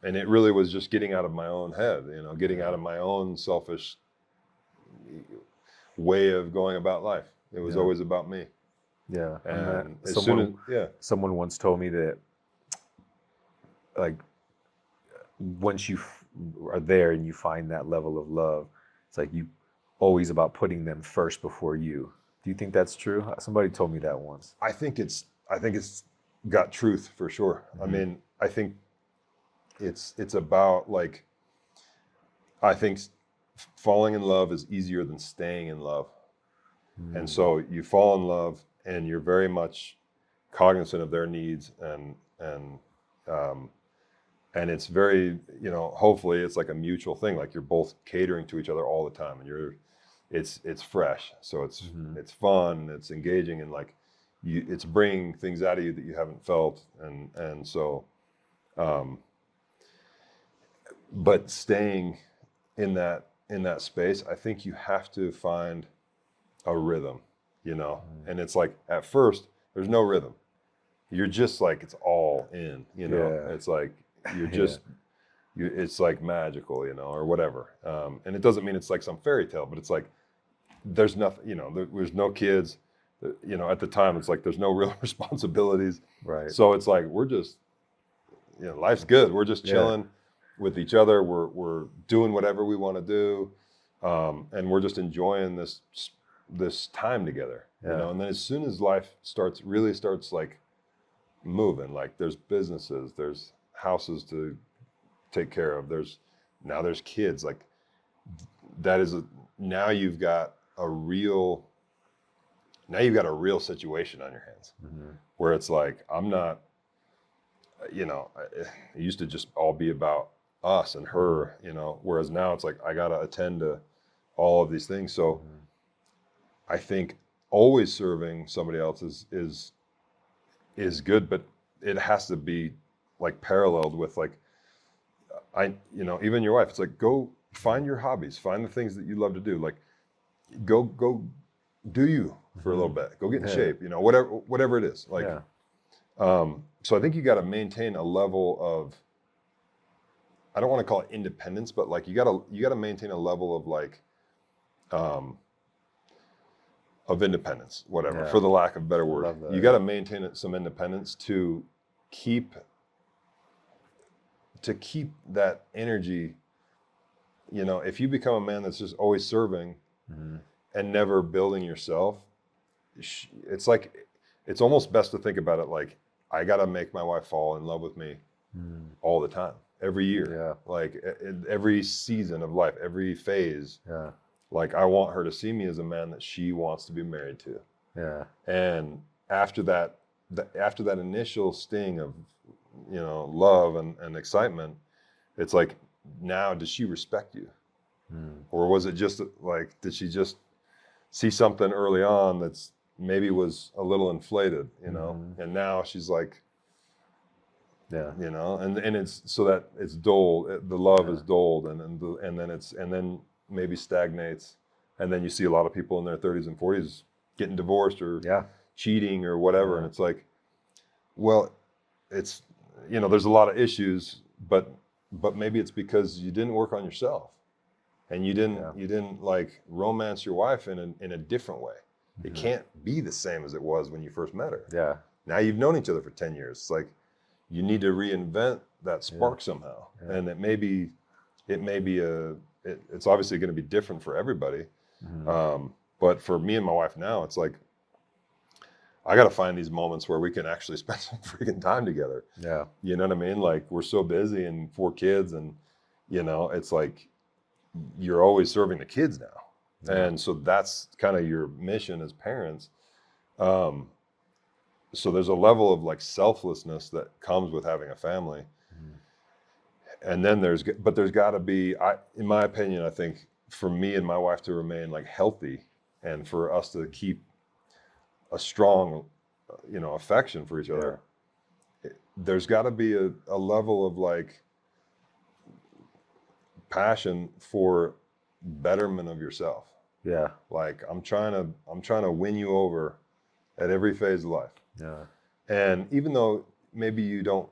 and it really was just getting out of my own head, getting out Yeah. of my own selfish way of going about life. It was Yeah. always about me. Yeah. I met And as soon as someone. yeah. Someone once told me that like once are there and you find that level of love, it's like you always about putting them first before you. Do you think that's true? Somebody told me that once. I think it's got truth for sure. I Hmm. mean, I think it's about like I think falling in love is easier than staying in love. And so you fall in love and you're very much cognizant of their needs, and it's very, hopefully it's like a mutual thing. Like you're both catering to each other all the time, and it's fresh. So it's fun, it's engaging, and like it's bringing things out of you that you haven't felt. And so, but staying in that space, I think you have to find a rhythm, and it's like at first there's no rhythm. You're just like, it's all in, Yeah. it's like you're just it's like magical, or whatever. And it doesn't mean it's like some fairy tale, but it's like there's nothing, there's no kids, at the time. It's like there's no real responsibilities, Right. so it's like we're just, life's good, we're just chilling with each other, we're doing whatever we want to do, and we're just enjoying this time together, and then as soon as life starts like moving, like there's businesses, there's houses to take care of, there's kids, like that is now you've got a real situation on your hands, where it's like, I'm not, it used to just all be about us and her, whereas now it's like I gotta attend to all of these things. So I think always serving somebody else is good, but it has to be like paralleled with like, even your wife. It's like, go find your hobbies, find the things that you love to do. Like go do you for a little bit, go get in shape, whatever it is. Like, so I think you got to maintain a level of, I don't want to call it independence, but like you got to maintain a level of like, of independence, whatever, for the lack of a better word. You got to maintain some independence to keep that energy. If you become a man that's just always serving and never building yourself, it's like, it's almost best to think about it like, I got to make my wife fall in love with me all the time, every year, like every season of life, every phase. Like I want her to see me as a man that she wants to be married to. And after that initial sting of, love and excitement, it's like, now does she respect you? Or was it just like, did she just see something early on that's maybe was a little inflated, and now she's like, and it's so that it's dulled, the love is dulled, and then maybe stagnates, and then you see a lot of people in their 30s and 40s getting divorced or cheating or whatever, and it's like, well, it's, there's a lot of issues, but maybe it's because you didn't work on yourself, and you didn't like romance your wife in a different way. It can't be the same as it was when you first met her. Now you've known each other for 10 years. It's like you need to reinvent that spark somehow, and it may be it's obviously going to be different for everybody. But for me and my wife now, it's like, I got to find these moments where we can actually spend some freaking time together. You know what I mean? Like we're so busy, and 4 kids, and it's like you're always serving the kids now. And so that's kind of your mission as parents. So there's a level of like selflessness that comes with having a family. And then there's got to be, in my opinion, I think for me and my wife to remain like healthy, and for us to keep a strong, affection for each other, there's got to be a level of like passion for betterment of yourself. Like I'm trying to win you over at every phase of life. And even though maybe you don't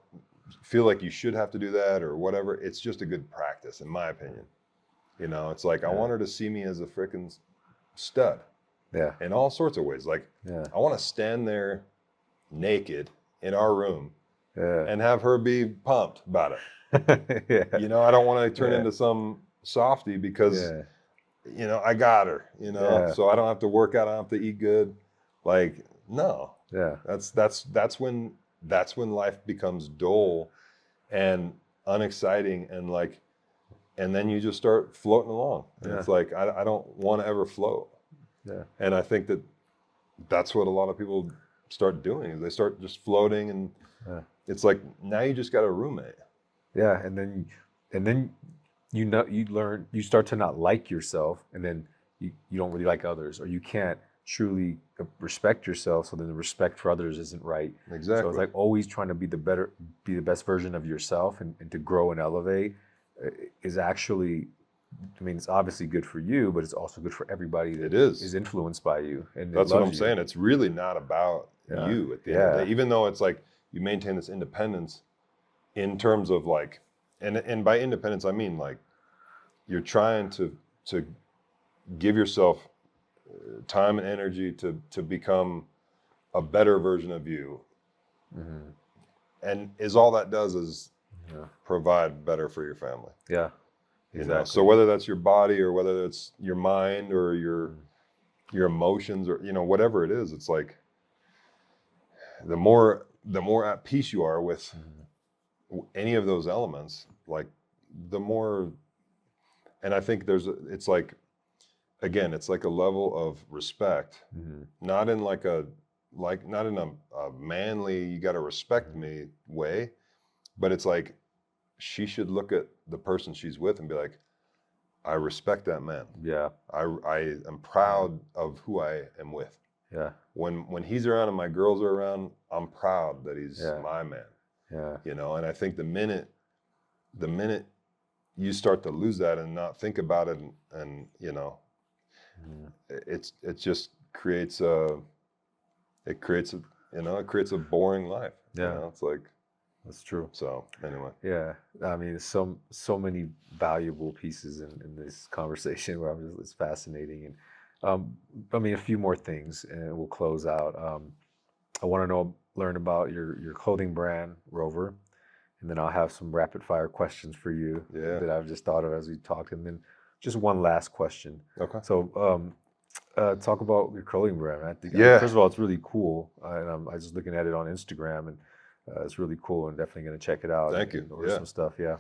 feel like you should have to do that or whatever, it's just a good practice, in my opinion. It's like, I want her to see me as a freaking stud. In all sorts of ways. Like, I want to stand there naked in our room and have her be pumped about it. I don't want to turn into some softy because, I got her, so I don't have to work out, I don't have to eat good. Like, no. That's when life becomes dull and unexciting, and like and then you just start floating along. And Yeah. it's like, I don't want to ever float. Yeah. And I think that's what a lot of people start doing, is they start just floating, and Yeah. it's like, now you just got a roommate. Yeah. And then you start to not like yourself, and then you don't really like others, or you can't truly respect yourself. So then the respect for others isn't right. Exactly. So it's like always trying to be the best version of yourself, and to grow and elevate is actually, I mean, it's obviously good for you, but it's also good for everybody that It is. is influenced by you. And That's loves what I'm you. saying. It's really not about Yeah. you at the end of the day, even though it's like you maintain this independence in terms of like, and by independence, I mean like you're trying to give yourself time and energy to become a better version of you. Mm-hmm. And is all that does is Yeah. provide better for your family. Yeah. You Exactly. know? So whether that's your body, or whether it's your mind, or your emotions, or, you know, whatever it is, it's like the more at peace you are with any of those elements, like the more. And I think it's like, again, it's like a level of respect, not in like not in a manly, you got to respect me way, but it's like, she should look at the person she's with and be like, I respect that man. Yeah. I am proud of who I am with. Yeah. When he's around and my girls are around, I'm proud that he's my man. Yeah. You know, and I think the minute you start to lose that and not think about it, and you know, it just creates a creates a boring life. Yeah. You know, it's like, that's true. So anyway. Yeah. I mean, so many valuable pieces in this conversation where it's fascinating. And I mean, a few more things and we'll close out. I want to learn about your clothing brand, Rover, and then I'll have some rapid fire questions for you that I've just thought of as we talked, and then just one last question. Okay. So talk about your clothing brand. I think, first of all, it's really cool. And I was just looking at it on Instagram, and it's really cool, and definitely going to check it out. Thank you. And order some stuff. Yeah.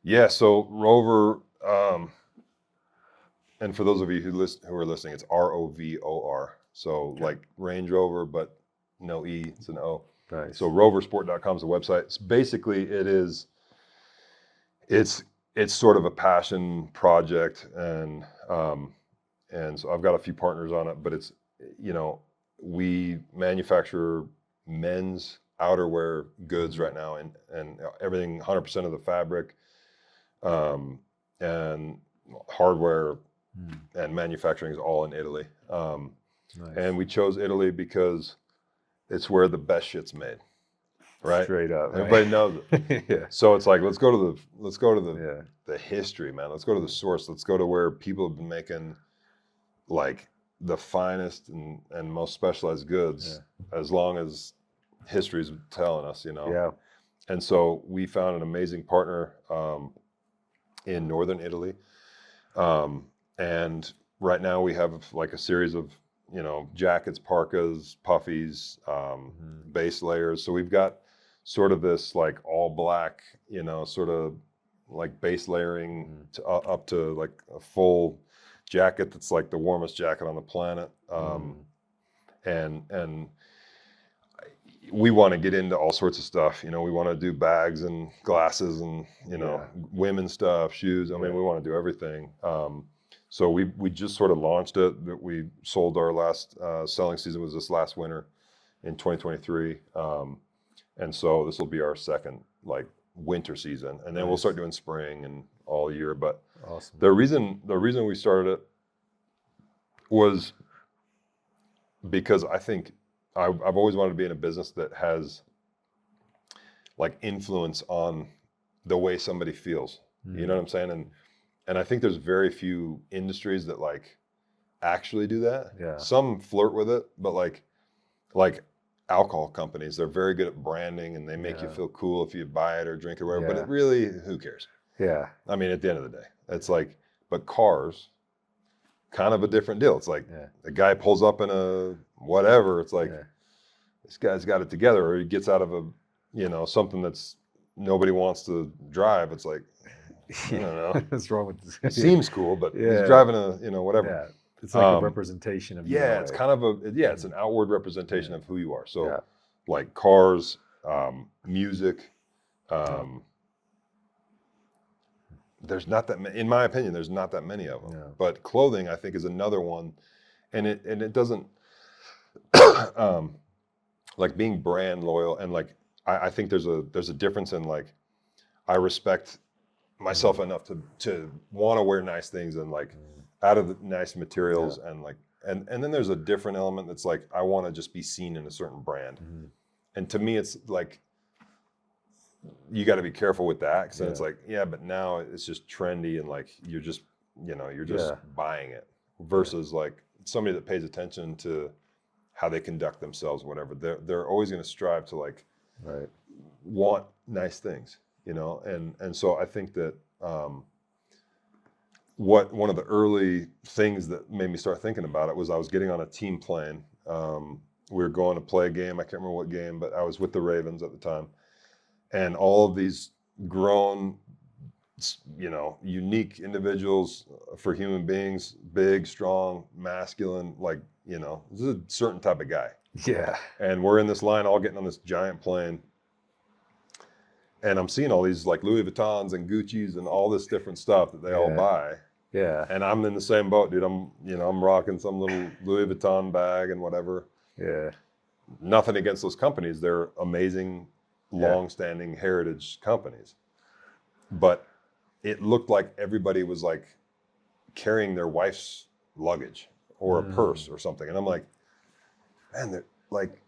Yeah. So Rover, and for those of you who are listening, it's ROVOR. So like Range Rover, but no E, it's an O. Nice. So roversport.com is the website. It's basically, it's sort of a passion project, and so I've got a few partners on it, but it's, you know, we manufacture men's outerwear goods right now, and everything, 100% of the fabric, and hardware and manufacturing is all in Italy. Nice. And we chose Italy because it's where the best shit's made. Right? Straight up. Everybody knows it. Yeah. So it's like, let's go to the history, man. Let's go to the source. Let's go to where people have been making like the finest and most specialized goods, as long as history's telling us, you know. Yeah. And so we found an amazing partner in northern Italy. And right now we have like a series of, you know, jackets, parkas, puffies, base layers. So we've got sort of this like all black, you know, sort of like base layering up to like a full jacket that's like the warmest jacket on the planet. And we want to get into all sorts of stuff. You know, we want to do bags and glasses and, you know, women's stuff, shoes. I mean, we want to do everything. So we just sort of launched it. We sold our last selling season was this last winter in 2023. And so this will be our second like winter season, and then we'll start doing spring and all year. But awesome. The reason we started it was because I think I've always wanted to be in a business that has like influence on the way somebody feels. You know what I'm saying? And I think there's very few industries that like actually do that. Yeah. Some flirt with it, but like alcohol companies, they're very good at branding, and they make you feel cool if you buy it or drink it or whatever. But it really, who cares? Yeah. I mean, at the end of the day, it's like, but cars, kind of a different deal. It's like a guy pulls up in a whatever. It's like, this guy's got it together, or he gets out of a, you know, something that's nobody wants to drive. It's like, I don't know. What's wrong with this? He seems cool, but he's Yeah, driving a, whatever. yeah. It's like a representation of you in a Yeah, it's way. kind of it's an outward representation of who you are. So, Yeah. like cars, music, Yeah. there's not that many, in my opinion, there's not that many of them. Yeah. But clothing, I think, is another one, and it doesn't um, like being brand loyal, and like I think there's a difference in like I respect myself enough to want to wear nice things and like out of the nice materials and like and then there's a different element that's like I want to just be seen in a certain brand, and to me it's like you got to be careful with that because then it's like but now it's just trendy and like you're just you're just buying it versus like somebody that pays attention to how they conduct themselves, whatever. They're always going to strive to like want nice things, and so I think that one of the early things that made me start thinking about it was I was getting on a team plane. We were going to play a game. I can't remember what game, but I was with the Ravens at the time, and all of these grown, unique individuals for human beings, big, strong, masculine, like, this is a certain type of guy. Yeah. And we're in this line all getting on this giant plane. And I'm seeing all these like Louis Vuittons and Gucci's and all this different stuff that they all buy. Yeah. And I'm in the same boat, dude. I'm rocking some little Louis Vuitton bag and whatever. Yeah. Nothing against those companies. They're amazing, long-standing heritage companies. But it looked like everybody was like carrying their wife's luggage or a purse or something. And I'm like, man, they're like,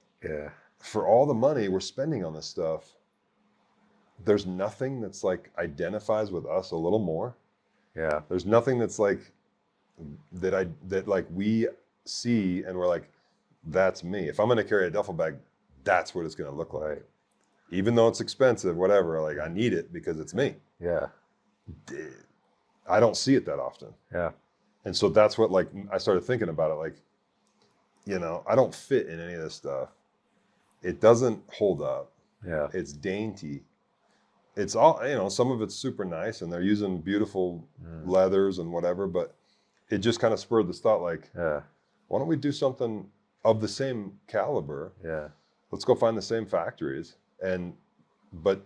for all the money we're spending on this stuff, there's nothing that's like identifies with us a little more. Yeah. There's nothing that's like that like we see and we're like, that's me. If I'm going to carry a duffel bag, that's what it's going to look like. Right. Even though it's expensive, whatever, like I need it because it's me. Yeah. I don't see it that often. Yeah. And so that's what like I started thinking about it. Like, I don't fit in any of this stuff. It doesn't hold up. Yeah. It's dainty. It's all, some of it's super nice and they're using beautiful leathers and whatever, but it just kind of spurred this thought like, why don't we do something of the same caliber? Yeah. Let's go find the same factories but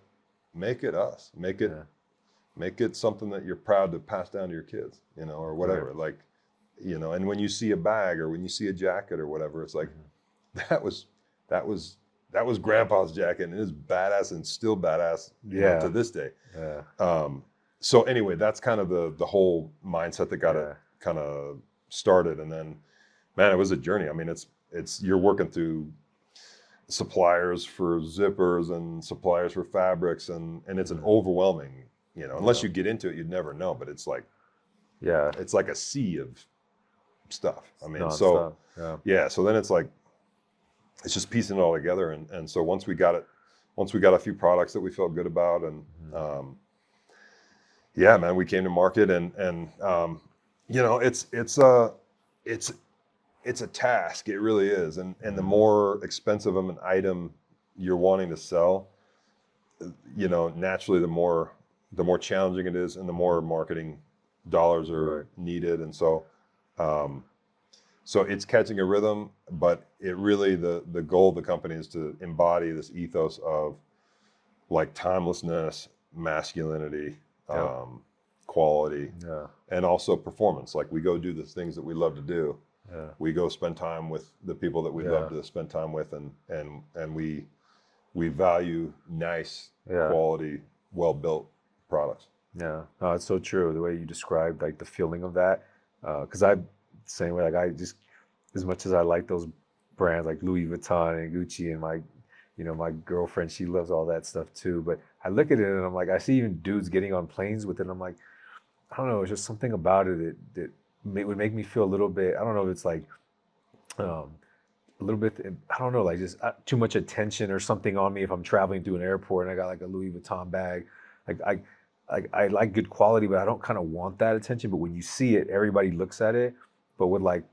make it us. Make it something that you're proud to pass down to your kids, or whatever. Right. Like, and when you see a bag or when you see a jacket or whatever, it's like, that was grandpa's jacket and it is badass and still badass to this day. Yeah. So anyway, that's kind of the whole mindset that got it kind of started. And then, man, it was a journey. I mean, it's you're working through suppliers for zippers and suppliers for fabrics and it's an overwhelming, unless you get into it, you'd never know, but it's like, it's like a sea of stuff. I mean, so then it's like, it's just piecing it all together. And so once we got a few products that we felt good about and, man, we came to market and it's a task. It really is. And the more expensive of an item you're wanting to sell, naturally the more challenging it is and the more marketing dollars are needed. And so it's catching a rhythm, but it really, the goal of the company is to embody this ethos of like timelessness, masculinity, quality, and also performance. Like we go do the things that we love to do. Yeah. We go spend time with the people that we love to spend time with, and we value nice, quality, well-built products. Yeah, no, it's so true. The way you described like the feeling of that, because I same way. Like I just, as much as I like those brands like Louis Vuitton and Gucci, and my girlfriend, she loves all that stuff too. But I look at it and I'm like, I see even dudes getting on planes with it. And I'm like, I don't know, it's just something about it that would make me feel a little bit. I don't know if it's like a little bit. I don't know, like just too much attention or something on me if I'm traveling through an airport and I got like a Louis Vuitton bag. Like I like good quality, but I don't kind of want that attention. But when you see it, everybody looks at it. But with like,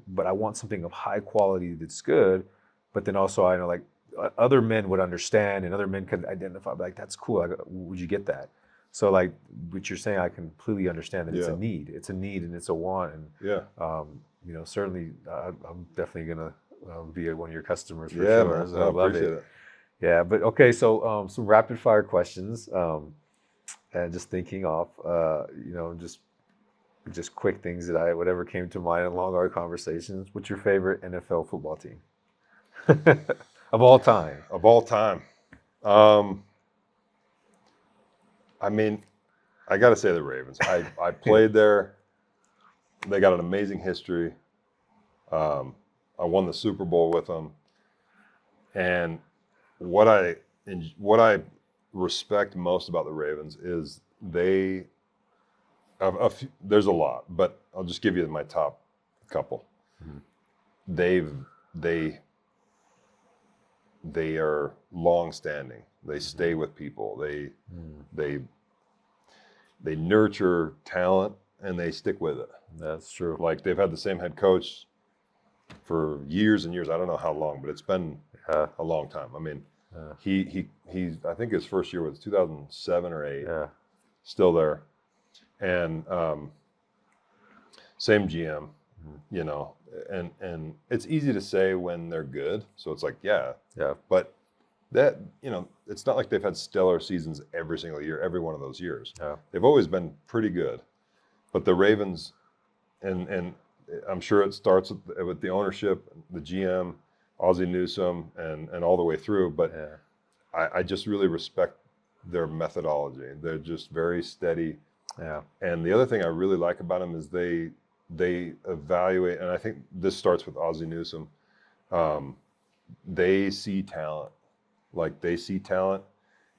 but I want something of high quality that's good. But then also I know like other men would understand and other men could identify, like, that's cool. Would you get that? So like what you're saying, I completely understand that it's a Yeah. need. It's a need and it's a want. And Yeah. you know, certainly I'm definitely gonna be one of your customers for Yeah, sure. man. So No, I I love appreciate it. it. Yeah, but okay. So some rapid fire questions. And just thinking off, you know, just quick things that whatever came to mind along our conversations. What's your favorite NFL football team of all time? Of all time. Um, I mean, I got to say the Ravens. I Yeah. played there. They got an amazing history. I won the Super Bowl with them. And what I respect most about the Ravens is they there's a lot, but I'll just give you my top couple. Mhm. They've they they are long standing. They stay with people. Mm, They they nurture talent and they stick with it. that's true. Like they've had the same head coach for years and years. I don't know how long, but it's been Yeah, a long time. I mean, yeah, he's I think his first year was 2007 or 8, yeah. still there, and same GM, Mhm. you know, and it's easy to say when they're good. So it's like, yeah, Yeah, but that, you know, it's not like they've had stellar seasons every single year, every one of those years. yeah. They've always been pretty good. But the Ravens, and I'm sure it starts with the ownership, the GM, Ozzie Newsome, and all the way through. But Yeah. I just really respect their methodology. They're just very steady. Yeah. And the other thing I really like about them is they evaluate, and I think this starts with Ozzie Newsome. Um, they see talent, like they see talent,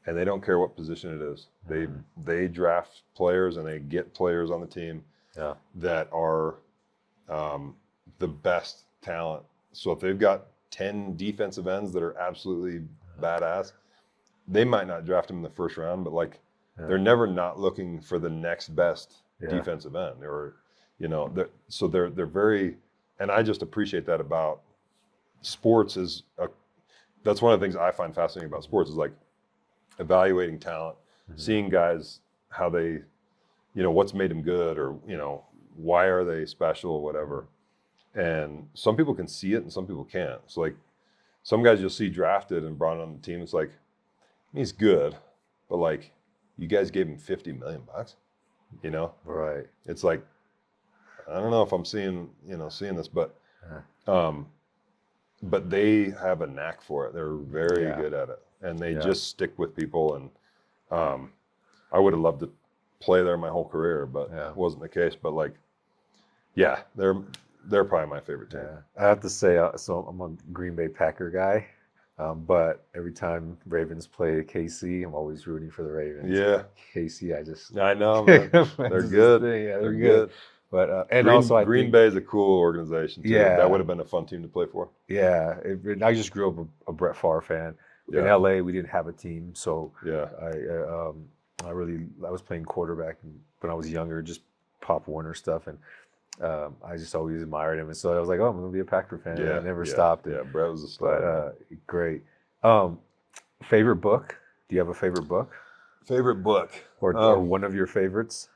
and they don't care what position it is. Mhm. They draft players and they get players on the team Yeah. that are the best talent. So if they've got 10 defensive ends that are absolutely badass, they might not draft them in the first round, but like Yeah. they're never not looking for the next best Yeah. defensive end, or you know, they're very, and I just appreciate that about sports. That's one of the things I find fascinating about sports is like evaluating talent, Mhm. seeing guys how they, you know, what's made them good, or you know, why are they special, or whatever. And some people can see it and some people can't. So like some guys you'll see drafted and brought on the team. It's like, he's good, but like you guys gave him $50 million, you know? Right. It's like, I don't know if I'm seeing this, Yeah. um, but they have a knack for it. They're very Yeah. good at it, and they Yeah. just stick with people. And I would have loved to play there my whole career, but Yeah. it wasn't the case. But like, yeah, they're probably my favorite team. Yeah. I have to say, so I'm a Green Bay Packer guy, but every time Ravens play KC, I'm always rooting for the Ravens. Yeah, KC, I just I know, man. That's They're just this good. thing. Yeah, They're they're good. good. But and also I Green think, Bay is a cool organization too. That would yeah, have been a fun team to play for. yeah. I just grew up a Brett Favre fan. In Yeah, LA, we didn't have a team, so yeah, I was playing quarterback when I was younger, just Pop Warner stuff, and I just always admired him, and so I was like, oh, I'm gonna be a Packer fan, and I yeah, never yeah, stopped. yeah. Brett was a But star, man. great. Um, favorite book? Do you have a favorite book, Favorite book? or one of your favorites?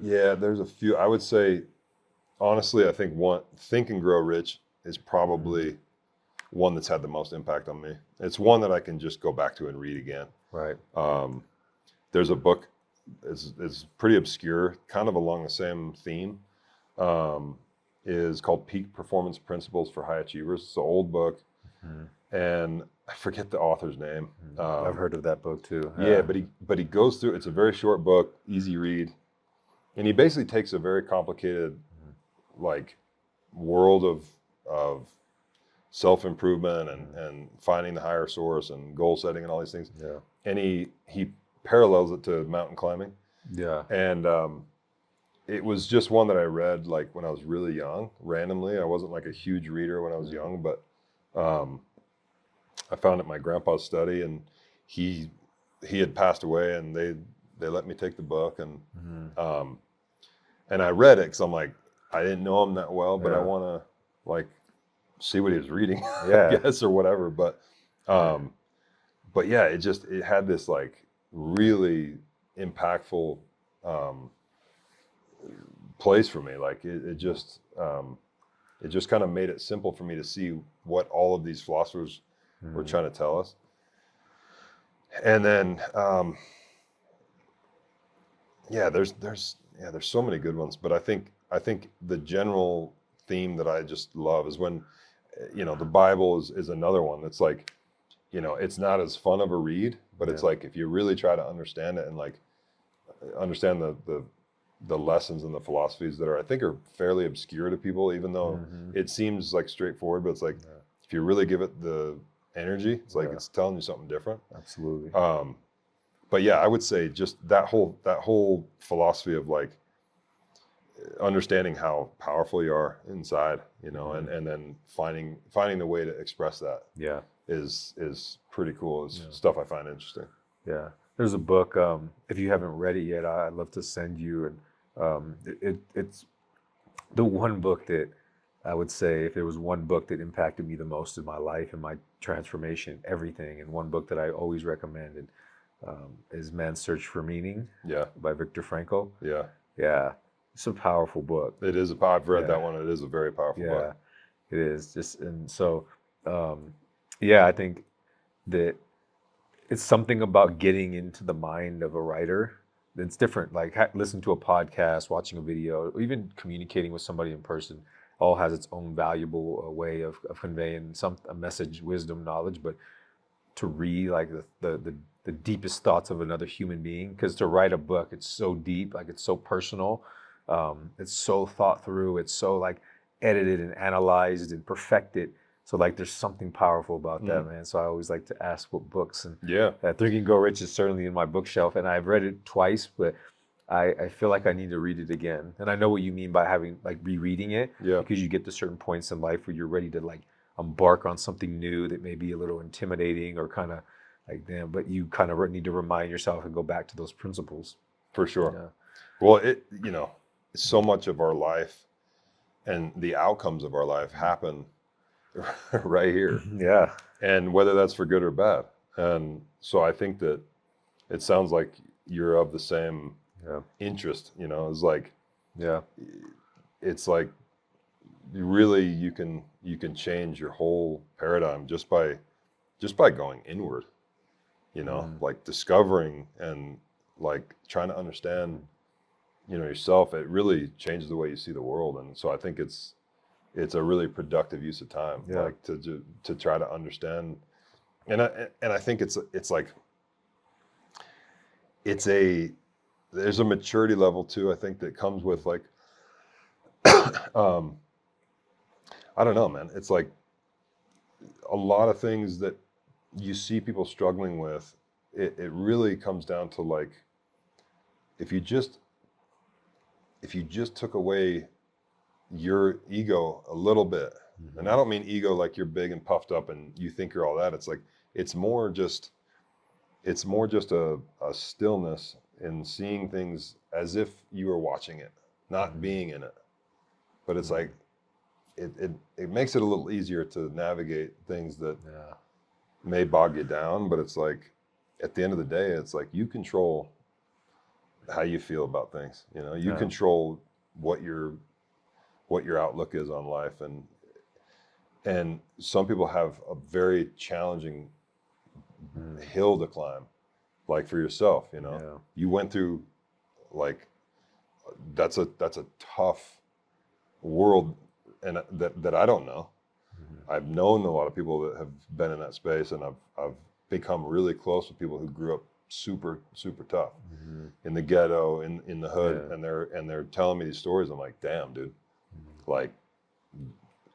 Yeah, there's a few. I would say, honestly, I think one, Think and Grow Rich, is Mm, probably one that's had the most impact on me. It's one that I can just go back to and read again. right. Um, there's a book, it's pretty obscure, kind of along the same theme, um, is called Peak Performance Principles for High Achievers. It's an old book, Mm, and I forget the author's name. I've heard of that book too. Yeah, but he goes through. It's a very short book, easy read, and he basically takes a very complicated Mm, like world of self improvement mm, and finding the higher source and goal setting and all these things, yeah, and he parallels it to mountain climbing, yeah, and it was just one that I read like when I was really young, randomly. I wasn't like a huge reader when I was mm, young, but um, I found it in my grandpa's study, and he he had passed away, and they let me take the book, mm, um, and I read it because I'm like, I didn't know him that well, but I yeah, want to like see what he was reading, I yeah, guess, or whatever. yeah, But yeah, it had this like really impactful place for me. Like it just kind of made it simple for me to see what all of these philosophers were trying to tell us. And then there's so many good ones, but I think the general theme that I just love is when, the Bible is another one that's like, it's not as fun of a read, but it's like if you really try to understand it and like understand the lessons and the philosophies that I think are fairly obscure to people, even though it seems like straightforward, but it's like if you really give it the energy, it's like it's telling you something different. Absolutely. But yeah, I would say just that whole philosophy of like understanding how powerful you are inside, and then finding the way to express that is pretty cool. It's stuff I find interesting. Yeah. There's a book, if you haven't read it yet, I'd love to send you. And it's the one book that I would say, if there was one book that impacted me the most in my life and my transformation, everything, and one book that I always recommend is Man's Search for Meaning by Viktor Frankl. Yeah. Yeah. It's a powerful book. It is. I've read that one. It is a very powerful book. It is. And so, I think that it's something about getting into the mind of a writer that's different. Like listen to a podcast, watching a video, or even communicating with somebody in person. All has its own valuable way of conveying a message, wisdom, knowledge. But to read like the deepest thoughts of another human being, because to write a book, it's so deep, like it's so personal, it's so thought through, it's so like edited and analyzed and perfected. So like there's something powerful about that, man. So I always like to ask what books, and Think and Go Rich is certainly in my bookshelf, and I've read it twice, but I feel like I need to read it again. And I know what you mean by having like rereading it, because you get to certain points in life where you're ready to like embark on something new that may be a little intimidating or kind of like, damn, but you kind of need to remind yourself and go back to those principles. For sure. Well, so much of our life and the outcomes of our life happen right here. Yeah. And whether that's for good or bad. And so I think that it sounds like you're of the same interest, it's like, it's like really you can change your whole paradigm just by going inward, like discovering and like trying to understand, yourself. It really changes the way you see the world. And so I think it's a really productive use of time, like to try to understand. And I think it's like, there's a maturity level too, I think, that comes with like, I don't know, man. It's like a lot of things that you see people struggling with, it really comes down to like, if you just took away your ego a little bit, and I don't mean ego like you're big and puffed up and you think you're all that. It's like, it's more just a stillness in seeing things as if you were watching it, not being in it. But it's like, it makes it a little easier to navigate things that may bog you down. But it's like, at the end of the day, it's like you control how you feel about things. You control what your outlook is on life. And some people have a very challenging hill to climb, like for yourself. You went through like, that's a tough world, and that I don't know. I've known a lot of people that have been in that space, and I've become really close with people who grew up super, super tough in the ghetto, in the hood, and they're telling me these stories. I'm like, damn, dude, like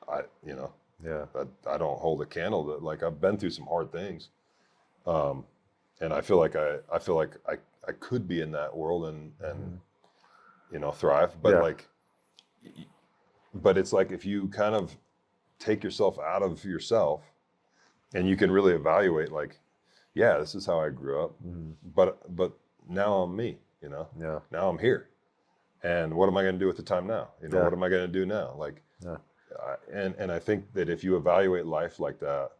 I don't hold a candle to, like, I've been through some hard things, and I feel like I could be in that world and thrive, but but it's like, if you kind of take yourself out of yourself, and you can really evaluate, like, this is how I grew up, but now I'm me, now I'm here, and what am I going to do with the time now? What am I going to do now? Like, and I think that if you evaluate life like that,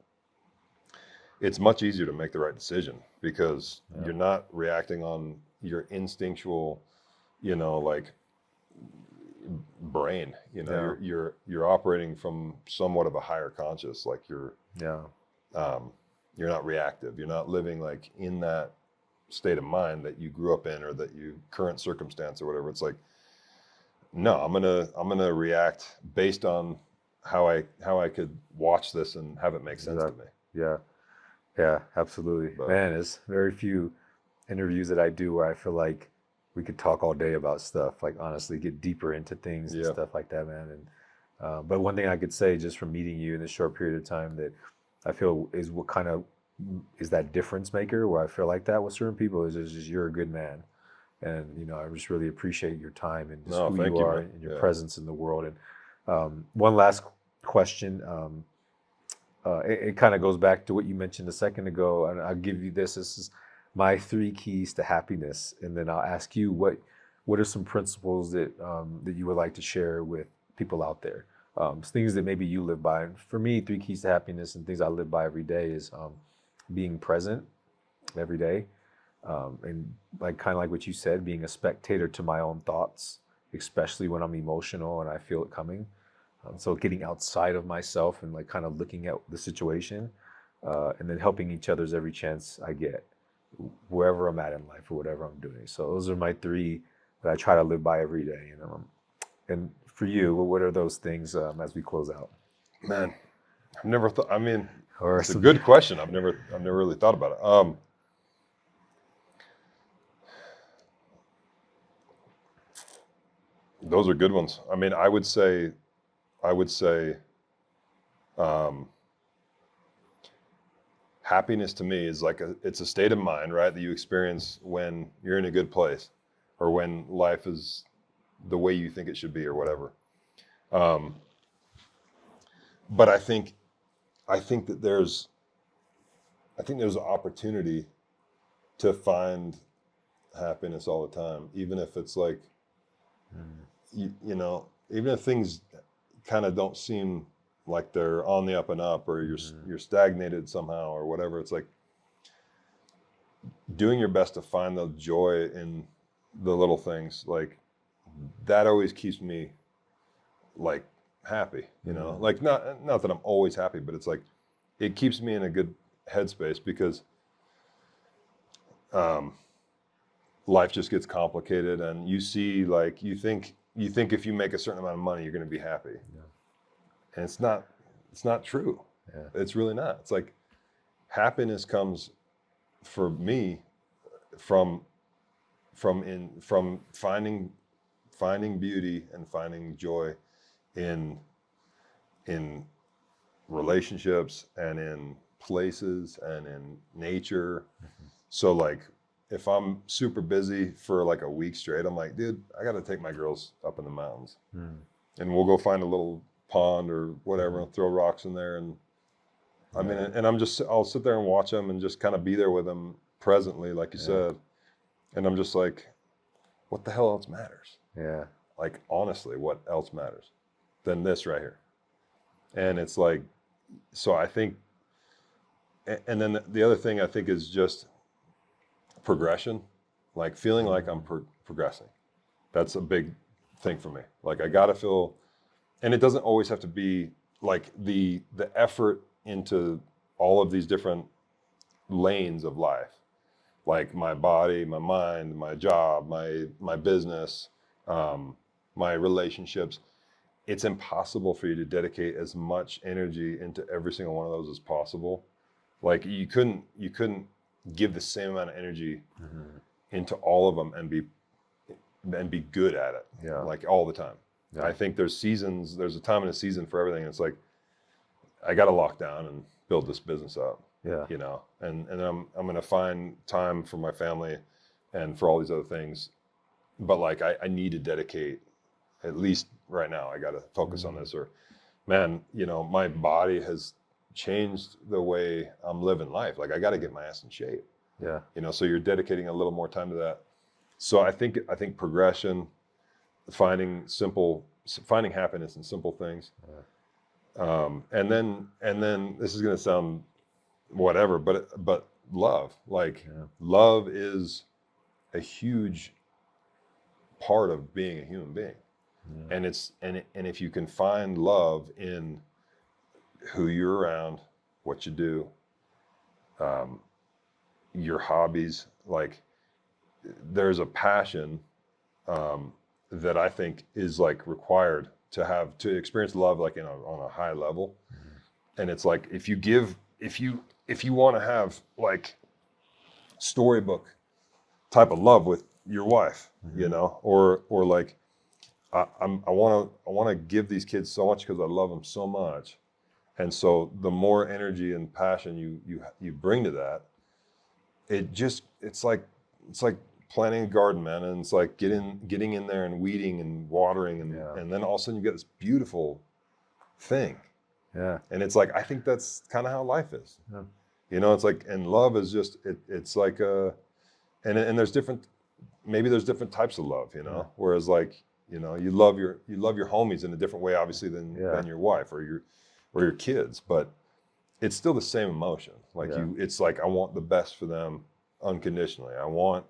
it's much easier to make the right decision because Yeah. you're not reacting on your instinctual, like brain. Yeah. You're operating from somewhat of a higher conscious, like Yeah. um, you're not reactive. You're not living like in that state of mind that you grew up in or that you current circumstance or whatever. It's like, no, I'm gonna react based on how I could watch this and have it make sense to me. Exactly. Yeah. Yeah, absolutely. But Man, there's very few interviews that I do where I feel like we could talk all day about stuff, like honestly get deeper into things and yeah, stuff like that, man. And but one thing I could say just from meeting you in this short period of time that I feel is what kind of is that difference maker where I feel like that with certain people is just you're a good man. And I just really appreciate your time and just no, who thank you you, are man. and your Yeah, presence in the world. And one last question. It kind of goes back to what you mentioned a second ago, and I'll give you this. This is my 3 keys to happiness, and then I'll ask you what are some principles that you would like to share with people out there, things that maybe you live by. And for me, 3 keys to happiness and things I live by every day is being present every day, and like kind of like what you said, being a spectator to my own thoughts, especially when I'm emotional and I feel it coming. So getting outside of myself and like kind of looking at the situation, and then helping each other's every chance I get, wherever I'm at in life or whatever I'm doing. So those are my 3 that I try to live by every day. And for you, what are those things as we close out? man. I've never thought. I mean, Or it's a some, good question. I've never really thought about it. Those are good ones. I mean, I would say, um, happiness to me is like it's a state of mind, right? That you experience when you're in a good place, or when life is the way you think it should be, or whatever. Um, but I think that there's an opportunity to find happiness all the time, even if it's like even if things kind of don't seem like they're on the up and up, or you're stagnated somehow or whatever. It's like doing your best to find the joy in the little things, like that always keeps me like happy, like not that I'm always happy, but it's like it keeps me in a good headspace because um, life just gets complicated, and you see, like you think if you make a certain amount of money you're going to be happy, yeah, and it's not true. yeah, It's really not. It's like happiness comes for me from from finding beauty and finding joy in in relationships and in places and in nature. So like if I'm super busy for like a week straight, I'm like, dude, I got to take my girls up in the mountains, mm, and we'll go find a little pond or whatever and throw rocks in there. And I mean, yeah, and I'll sit there and watch them and just kind of be there with them presently, like you yeah, said. And I'm just like, what the hell else matters? yeah, Like, honestly, what else matters than this right here? And it's like, so I think, and then the other thing I think is just progression, like feeling like I'm progressing. That's a big thing for me. Like, I got to feel, and it doesn't always have to be like the effort into all of these different lanes of life, like my body, my mind, my job, my business, um, my relationships. It's impossible for you to dedicate as much energy into every single one of those as possible. Like you couldn't give the same amount of energy mhm, into all of them and be good at it, yeah, like all the time. yeah, I think there's seasons, there's a time and a season for everything. It's like I got to lock down and build this business up, yeah, and I'm going to find time for my family and for all these other things. But like I need to dedicate, at least right now, I got to focus on mm, this. Or man, my body has changed the way I'm living life. Like I got to get my ass in shape, yeah, so you're dedicating a little more time to that. So I think progression, finding happiness in simple things. yeah, And then this is going to sound whatever, but love, like Yeah. love is a huge part of being a human being. Yeah. And if you can find love in who you're around, what you do, your hobbies, like there's a passion that I think is like required to experience love like on a high level. And it's like if you want to have like storybook type of love with your wife, you know, or like I want to give these kids so much because I love them so much, and so the more energy and passion you bring to that, it's like planting a garden, man, and it's like getting in there and weeding and watering, and then all of a sudden you get this beautiful thing. Yeah. And it's like I think that's kind of how life is. Yeah. You know, it's like, and love is just it's like and there's maybe there's different types of love, you know. Yeah. Whereas like, you know, you love your homies in a different way, obviously, than your wife or your kids, but it's still the same emotion. Like it's like I want the best for them unconditionally. I want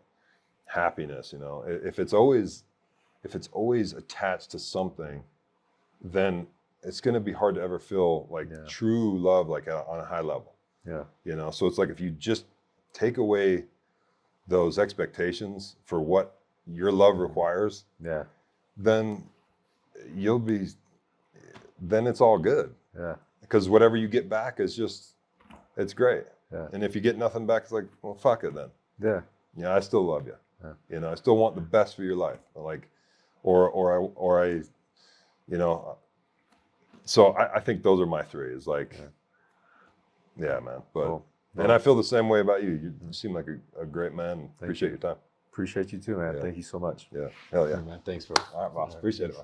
happiness, you know. If it's always attached to something, then it's going to be hard to ever feel like true love, like on a high level. Yeah. You know, so it's like if you just take away those expectations for what your love requires, then then it's all good. Yeah. Because whatever you get back is it's great. Yeah. And if you get nothing back, it's like, well, fuck it then. Yeah. Yeah, I still love you. Yeah. You know, I still want the best for your life. Like, or I, you know, so I think those are my three. Is like, yeah, man. But Cool. and I feel the same way about you. You seem like a great man. Appreciate your time. Appreciate you too, man. Yeah. Thank you so much. Yeah. Hell yeah. Man, thanks, bro. All right, boss. Appreciate it, man.